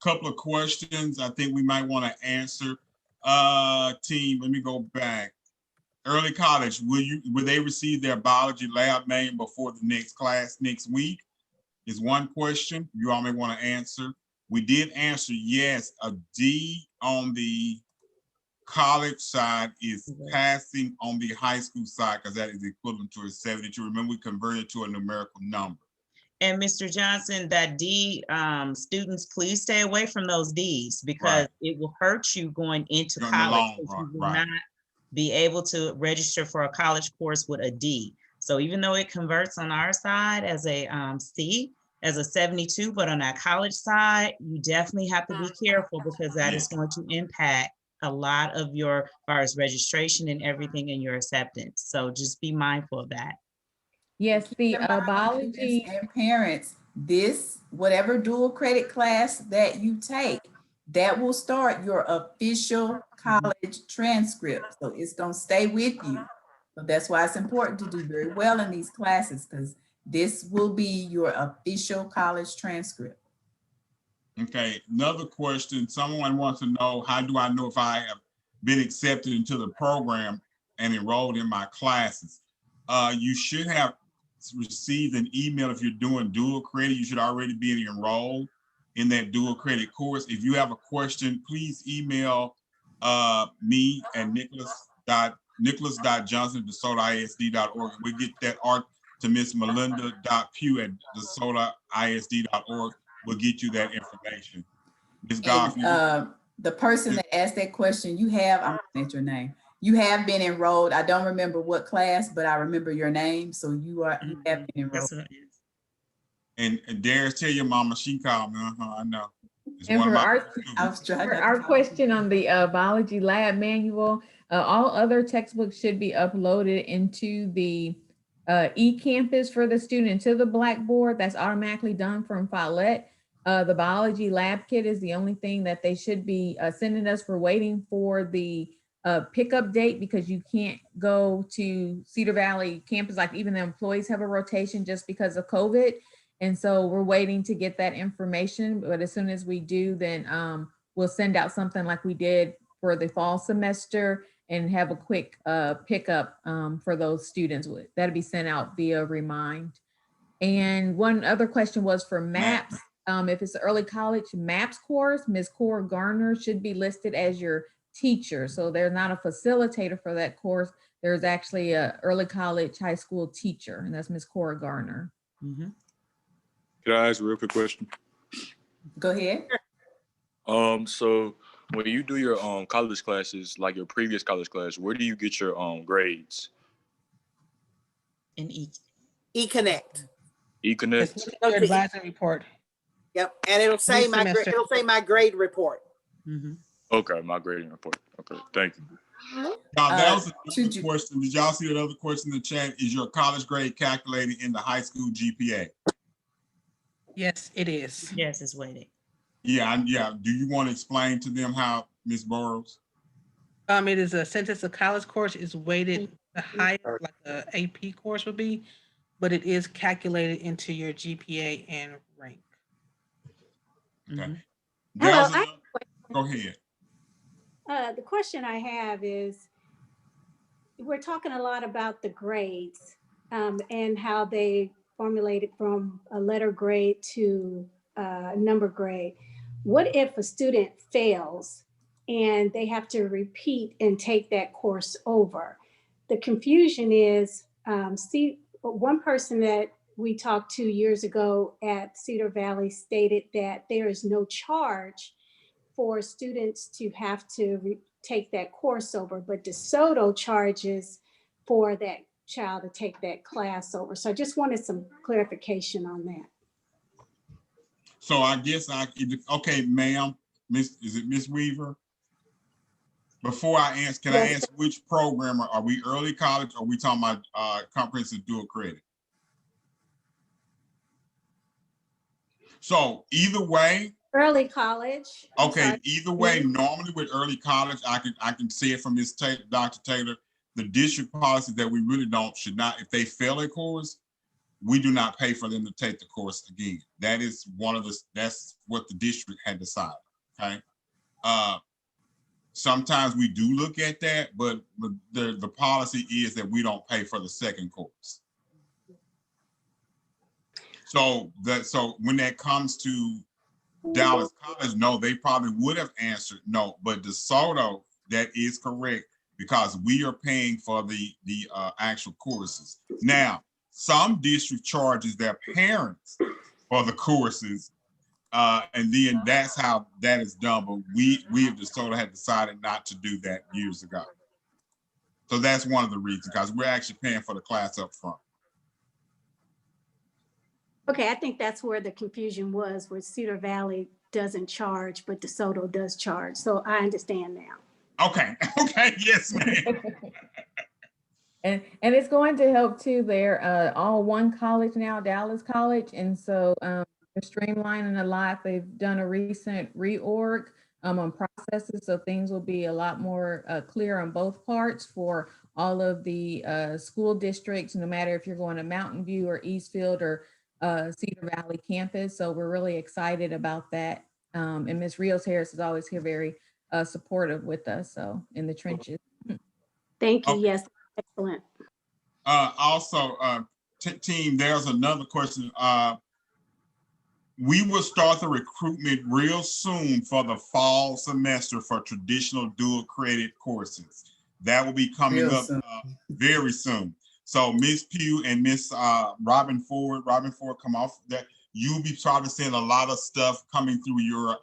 couple of questions I think we might want to answer. Team, let me go back. Early college, will they receive their biology lab name before the next class next week? Is one question you all may want to answer. We did answer yes. A D on the college side is passing on the high school side because that is equivalent to a 72. Remember, we converted to a numerical number. And Mr. Johnson, that D, students, please stay away from those Ds because it will hurt you going into college. You will not be able to register for a college course with a D. So even though it converts on our side as a C, as a 72, but on that college side, you definitely have to be careful because that is going to impact a lot of your, as far as registration and everything in your acceptance. So just be mindful of that. Yes, the biology and parents, this, whatever dual credit class that you take, that will start your official college transcript. So it's going to stay with you So that's why it's important to do very well in these classes, because this will be your official college transcript. Okay, another question. Someone wants to know, how do I know if I have been accepted into the program and enrolled in my classes? You should have received an email. If you're doing dual credit, you should already be enrolled in that dual credit course. If you have a question, please email me at nicholas.johnson@desotoisd.org. We get that art to Miss melinda.pugh@desotoisd.org. We'll get you that information. Ms. Goff, The person that asked that question, I'm looking at your name. You have been enrolled. I don't remember what class, but I remember your name. So you have been enrolled. And Darius, tell your mama she called me. I know. It's And one for of my our question on the biology lab manual, all other textbooks should be uploaded into the Ecampus for the student, into the Blackboard. That's automatically done from Follett. The biology lab kit is the only thing that they should be sending us. We're waiting for the pickup date, because you can't go to Cedar Valley campus, like even the employees have a rotation just because of COVID. And so we're waiting to get that information, but as soon as we do, then we'll send out something like we did for the fall semester and have a quick pickup for those students. That'll be sent out via Remind. And one other question was for MAPS. If it's an early college MAPS course, Ms. Cora Garner should be listed as your teacher. So they're not a facilitator for that course. There's actually a early college high school teacher, and that's Ms. Cora Garner. Mm-hmm. Can I ask a real quick question? Go ahead. So when you do your college classes, like your previous college class, where do you get your grades? In eConnect. eConnect. Your advisor report. Yep, and it'll say my grade. It'll say my grade report. Mm-hmm. Okay, my grading report. Okay, thank you. That was another question. Did y'all see another question in the chat? Is your college grade calculated in the high school GPA? Yes, it is. Yes, it's weighted. Yeah. Do you want to explain to them how, Ms. Burrows? It is a census of college course is weighted the higher, like the AP course would be, but it is calculated into your GPA and rank. Okay. Hello, Go ahead. The question I have is, we're talking a lot about the grades and how they formulated from a letter grade to a number grade. What if a student fails and they have to repeat and take that course over? The confusion is, one person that we talked to years ago at Cedar Valley stated that there is no charge for students to have to take that course over, but DeSoto charges for that child to take that class over. So I just wanted some clarification on that. So I guess okay, ma'am, is it Miss Weaver? Before I answer, can I ask which program? Are we early college, or are we talking about comprehensive dual credit? So either way. Early college. Okay, either way, normally with early college, I can see it from Dr. Taylor, the district policy that we really should not, if they fail a course, we do not pay for them to take the course again. That is that's what the district had decided, okay? Sometimes we do look at that, but the policy is that we don't pay for the second course. So when that comes to Dallas College, no, they probably would have answered no, but DeSoto, that is correct, because we are paying for the actual courses. Now, some district charges their parents for the courses, and then that's how that is done. But we at DeSoto had decided not to do that years ago. So that's one of the reasons, because we're actually paying for the class up front. Okay, I think that's where the confusion was, where Cedar Valley doesn't charge, but DeSoto does charge. So I understand now. Okay, yes, ma'am. And it's going to help too. They're all one college now, Dallas College. And so they're streamlining a lot. They've done a recent reorg on processes. So things will be a lot more clear on both parts for all of the school districts, no matter if you're going to Mountain View or Eastfield or Cedar Valley campus. So we're really excited about that. And Ms. Rios Harris is always here very supportive with us, so in the trenches. Thank you. Okay. Yes, excellent. Also, team, there's another question. We will start the recruitment real soon for the fall semester for traditional dual credit courses. That will be coming up very soon. So Ms. Pugh and Miss Robin Ford, come off that. You'll be probably seeing a lot of stuff coming through your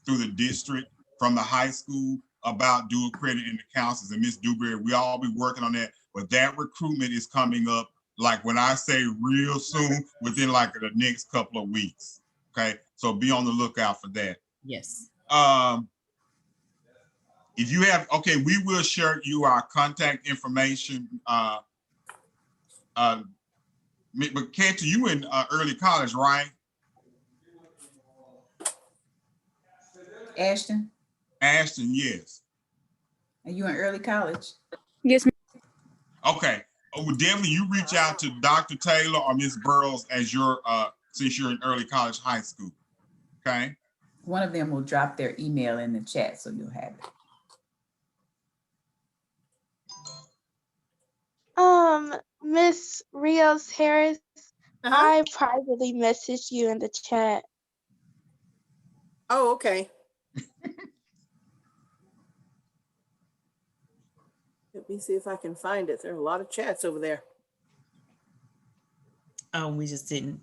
through the district from the high school about dual credit in the councils. And Miss Dewberry, we all be working on that. But that recruitment is coming up, like when I say real soon, within like the next couple of weeks. Okay, so be on the lookout for that. Yes. If you have, okay, we will share you our contact information. But Cantor, you in early college, right? Ashton, Ashton, yes. are you in early college? Yes, ma'am. Okay. Well, definitely you reach out to Dr. Taylor or Ms. Burrows as your since you're in early college, high school. Okay. One of them will drop their email in the chat, so you'll have it. Miss Rios Harris, I privately messaged you in the chat. Oh, okay. Let me see if I can find it. There are a lot of chats over there. We just didn't.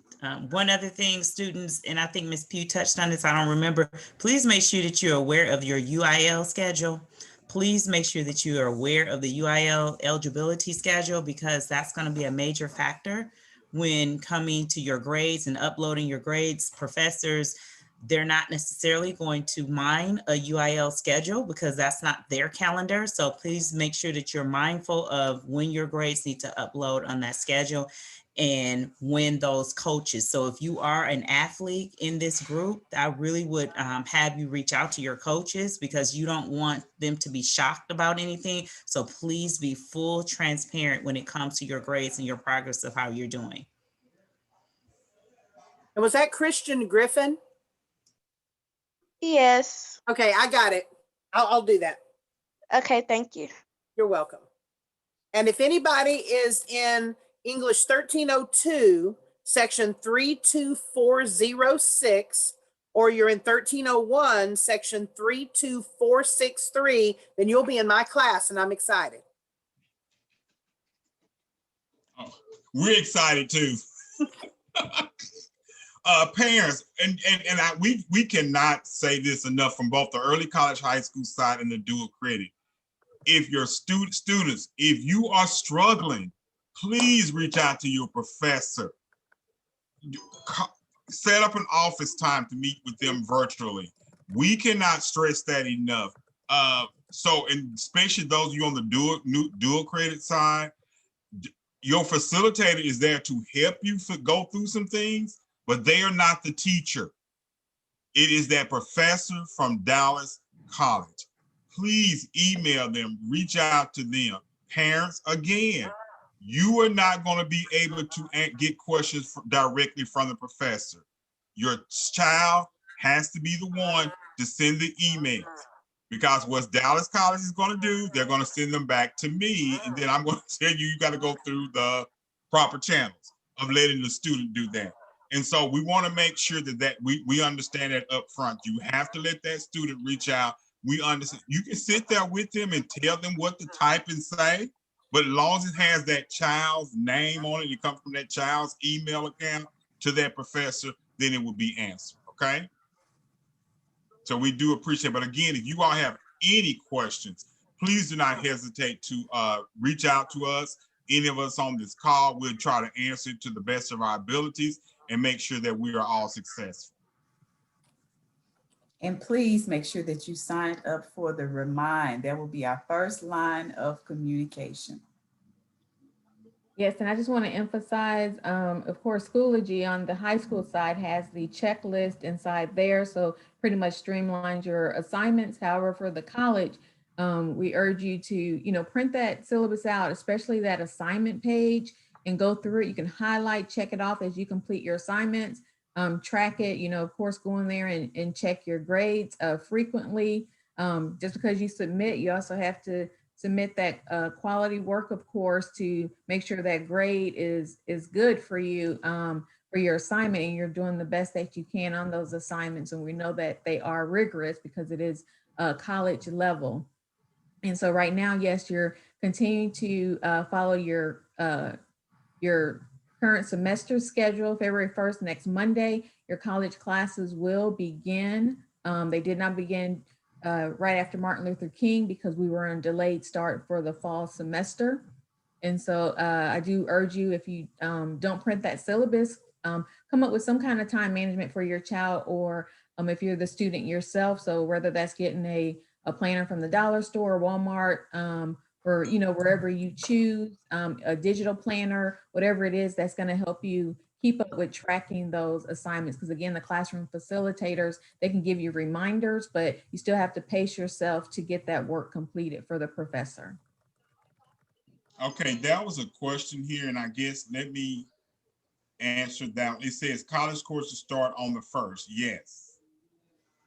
One other thing, students, and I think Ms. Pugh touched on this, I don't remember. Please make sure that you're aware of your UIL schedule. Please make sure that you are aware of the UIL eligibility schedule, because that's going to be a major factor when coming to your grades and uploading your grades. Professors, they're not necessarily going to mine a UIL schedule because that's not their calendar. So please make sure that you're mindful of when your grades need to upload on that schedule and when those coaches. So if you are an athlete in this group, I really would have you reach out to your coaches, because you don't want them to be shocked about anything. So please be full transparent when it comes to your grades and your progress of how you're doing. And was that Christian Griffin? Yes. Okay, I got it. I'll do that. Okay, thank you. You're welcome. And if anybody is in English 1302, section 32406, or you're in 1301, section 32463, then you'll be in my class, and I'm excited. Oh, we're excited too. Parents, we cannot say this enough from both the early college, high school side and the dual credit. If your students, if you are struggling, please reach out to your professor. Set up an office time to meet with them virtually. We cannot stress that enough. So, and especially those of you on the dual credit side, your facilitator is there to help you go through some things, but they are not the teacher. It is that professor from Dallas College. Please email them, reach out to them. Parents, again, you are not going to be able to get questions directly from the professor. Your child has to be the one to send the emails, because what Dallas College is going to do, they're going to send them back to me, and then I'm going to tell you, you got to go through the proper channels of letting the student do that. And so we want to make sure that we understand that up front. You have to let that student reach out. We understand. You can sit there with them and tell them what to type and say, but as long as it has that child's name on it, it comes from that child's email account to that professor, then it will be answered, okay? So we do appreciate it. But again, if you all have any questions, please do not hesitate to reach out to us. Any of us on this call, we'll try to answer to the best of our abilities and make sure that we are all successful. And please make sure that you sign up for the remind. That will be our first line of communication. Yes, and I just want to emphasize, of course, Schoology on the high school side has the checklist inside there, so pretty much streamlines your assignments. However, for the college, we urge you to, print that syllabus out, especially that assignment page, and go through it. You can highlight, check it off as you complete your assignments, track it, of course, go in there and check your grades frequently. Just because you submit, you also have to submit that quality work, of course, to make sure that grade is good for you for your assignment, and you're doing the best that you can on those assignments. And we know that they are rigorous because it is college level. And so right now, yes, you're continuing to follow your current semester schedule. February 1st, next Monday, your college classes will begin. They did not begin right after Martin Luther King because we were on delayed start for the fall semester. And so I do urge you, if you don't print that syllabus, come up with some kind of time management for your child, or if you're the student yourself. So whether that's getting a planner from the dollar store, Walmart, or wherever you choose, a digital planner, whatever it is that's going to help you keep up with tracking those assignments. Because again, the classroom facilitators, they can give you reminders, but you still have to pace yourself to get that work completed for the professor. Okay, that was a question here, and I guess let me answer that. It says college courses start on the 1st. Yes.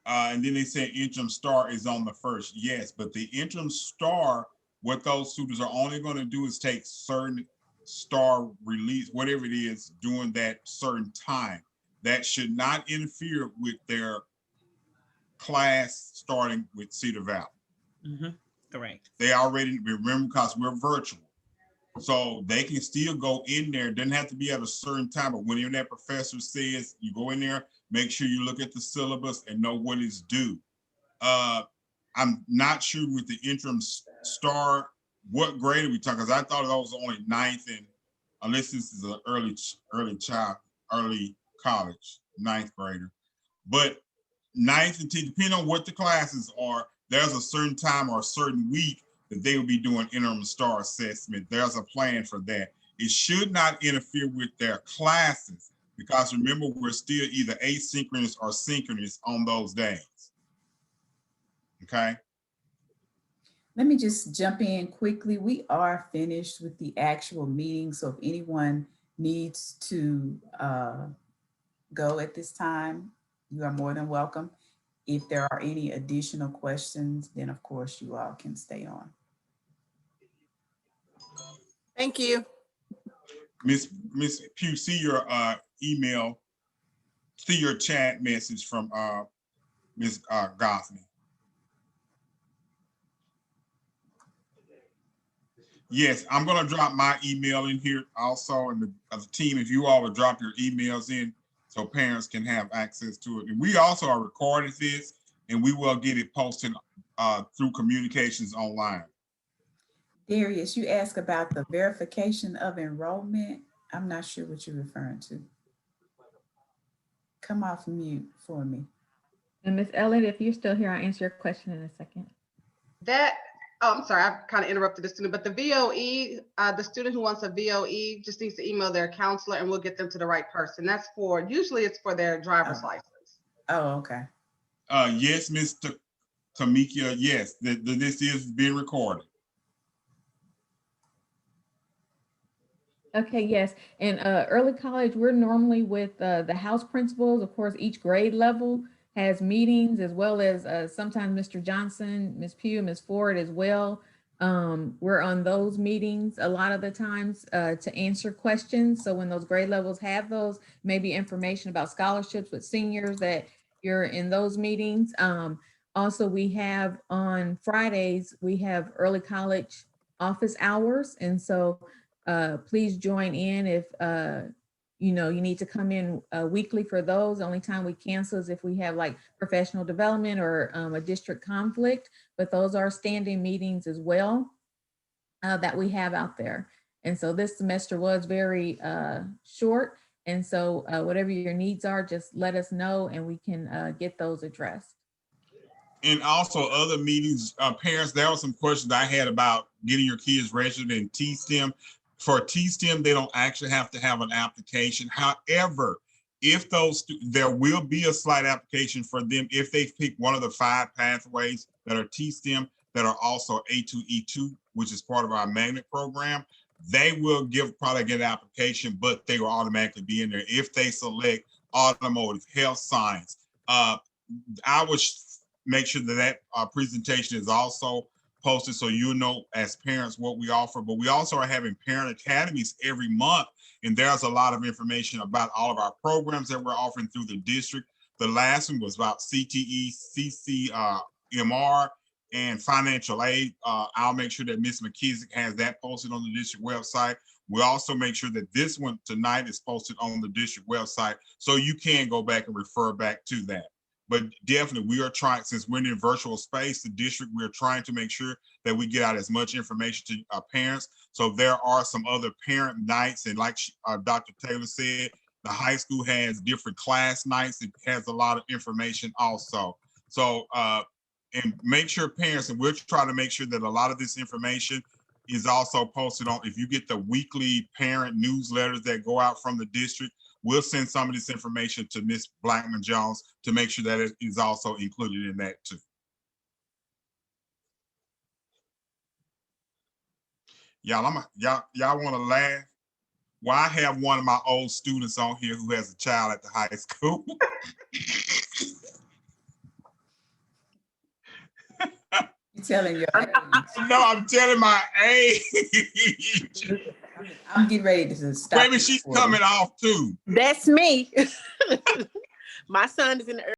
And then they said interim star is on the 1st. Yes, but the interim star, what those students are only going to do is take certain star release, whatever it is, during that certain time. That should not interfere with their class starting with Cedar Valley. Mm-hmm. Correct. They already, remember, because we're virtual. So they can still go in there. It doesn't have to be at a certain time, but when that professor says you go in there, make sure you look at the syllabus and know what is due. I'm not sure with the interim star, what grade are we talking? Because I thought that was only 9th, and unless this is an early college, 9th grader. But 9th and 10th, depending on what the classes are, there's a certain time or a certain week that they will be doing interim star assessment. There's a plan for that. It should not interfere with their classes, because remember, we're still either asynchronous or synchronous on those days. Okay. Let me just jump in quickly. We are finished with the actual meeting. So if anyone needs to go at this time, you are more than welcome. If there are any additional questions, then of course you all can stay on. Thank you. Miss Pugh, see your email, see your chat message from Ms. Gothney. Yes, I'm going to drop my email in here also, and as a team, if you all would drop your emails in so parents can have access to it. And we also are recording this, and we will get it posted through communications online. Darius, you asked about the verification of enrollment. I'm not sure what you're referring to. Come off mute for me. And Ms. Elliott, if you're still here, I'll answer your question in a second. I'm sorry, I've kind of interrupted the student, but the VOE, the student who wants a VOE just needs to email their counselor and we'll get them to the right person. That's usually it's for their driver's license. Oh, okay. Yes, Mr. Tamikia, yes, this is being recorded. Okay, yes. And early college, we're normally with the house principals. Of course, each grade level has meetings, as well as sometimes Mr. Johnson, Ms. Pugh, Ms. Ford as well. We're on those meetings a lot of the times to answer questions. So when those grade levels have those, maybe information about scholarships with seniors, that you're in those meetings. Also, we have on Fridays, we have early college office hours. And so please join in if you need to come in weekly for those. The only time we cancel is if we have like professional development or a district conflict, but those are standing meetings as well that we have out there. And so this semester was very short. And so whatever your needs are, just let us know and we can get those addressed. And also other meetings, parents, there were some questions I had about getting your kids registered in T-STEM. For T-STEM, they don't actually have to have an application. However, if there will be a slight application for them if they pick one of the 5 pathways that are T-STEM that are also A2E2, which is part of our magnet program. They will probably get an application, but they will automatically be in there if they select automotive, health science. I would make sure that presentation is also posted so you know as parents what we offer. But we also are having parent academies every month, and there's a lot of information about all of our programs that we're offering through the district. The last one was about CTE, CCMR, and financial aid. I'll make sure that Ms. McKissick has that posted on the district website. We'll also make sure that this one tonight is posted on the district website so you can go back and refer back to that. But definitely we are trying, since we're in a virtual space, the district, we're trying to make sure that we get out as much information to parents. So there are some other parent nights, and like Dr. Taylor said, the high school has different class nights. It has a lot of information also. So, and make sure parents, and we'll try to make sure that a lot of this information is also posted on, if you get the weekly parent newsletters that go out from the district, we'll send some of this information to Ms. Blackman Jones to make sure that it is also included in that too. Y'all want to laugh? Well, I have one of my old students on here who has a child at the high school. You're telling your age. No, I'm telling my age. I'm getting ready to stop. Maybe she's coming off too. That's me. My son is in the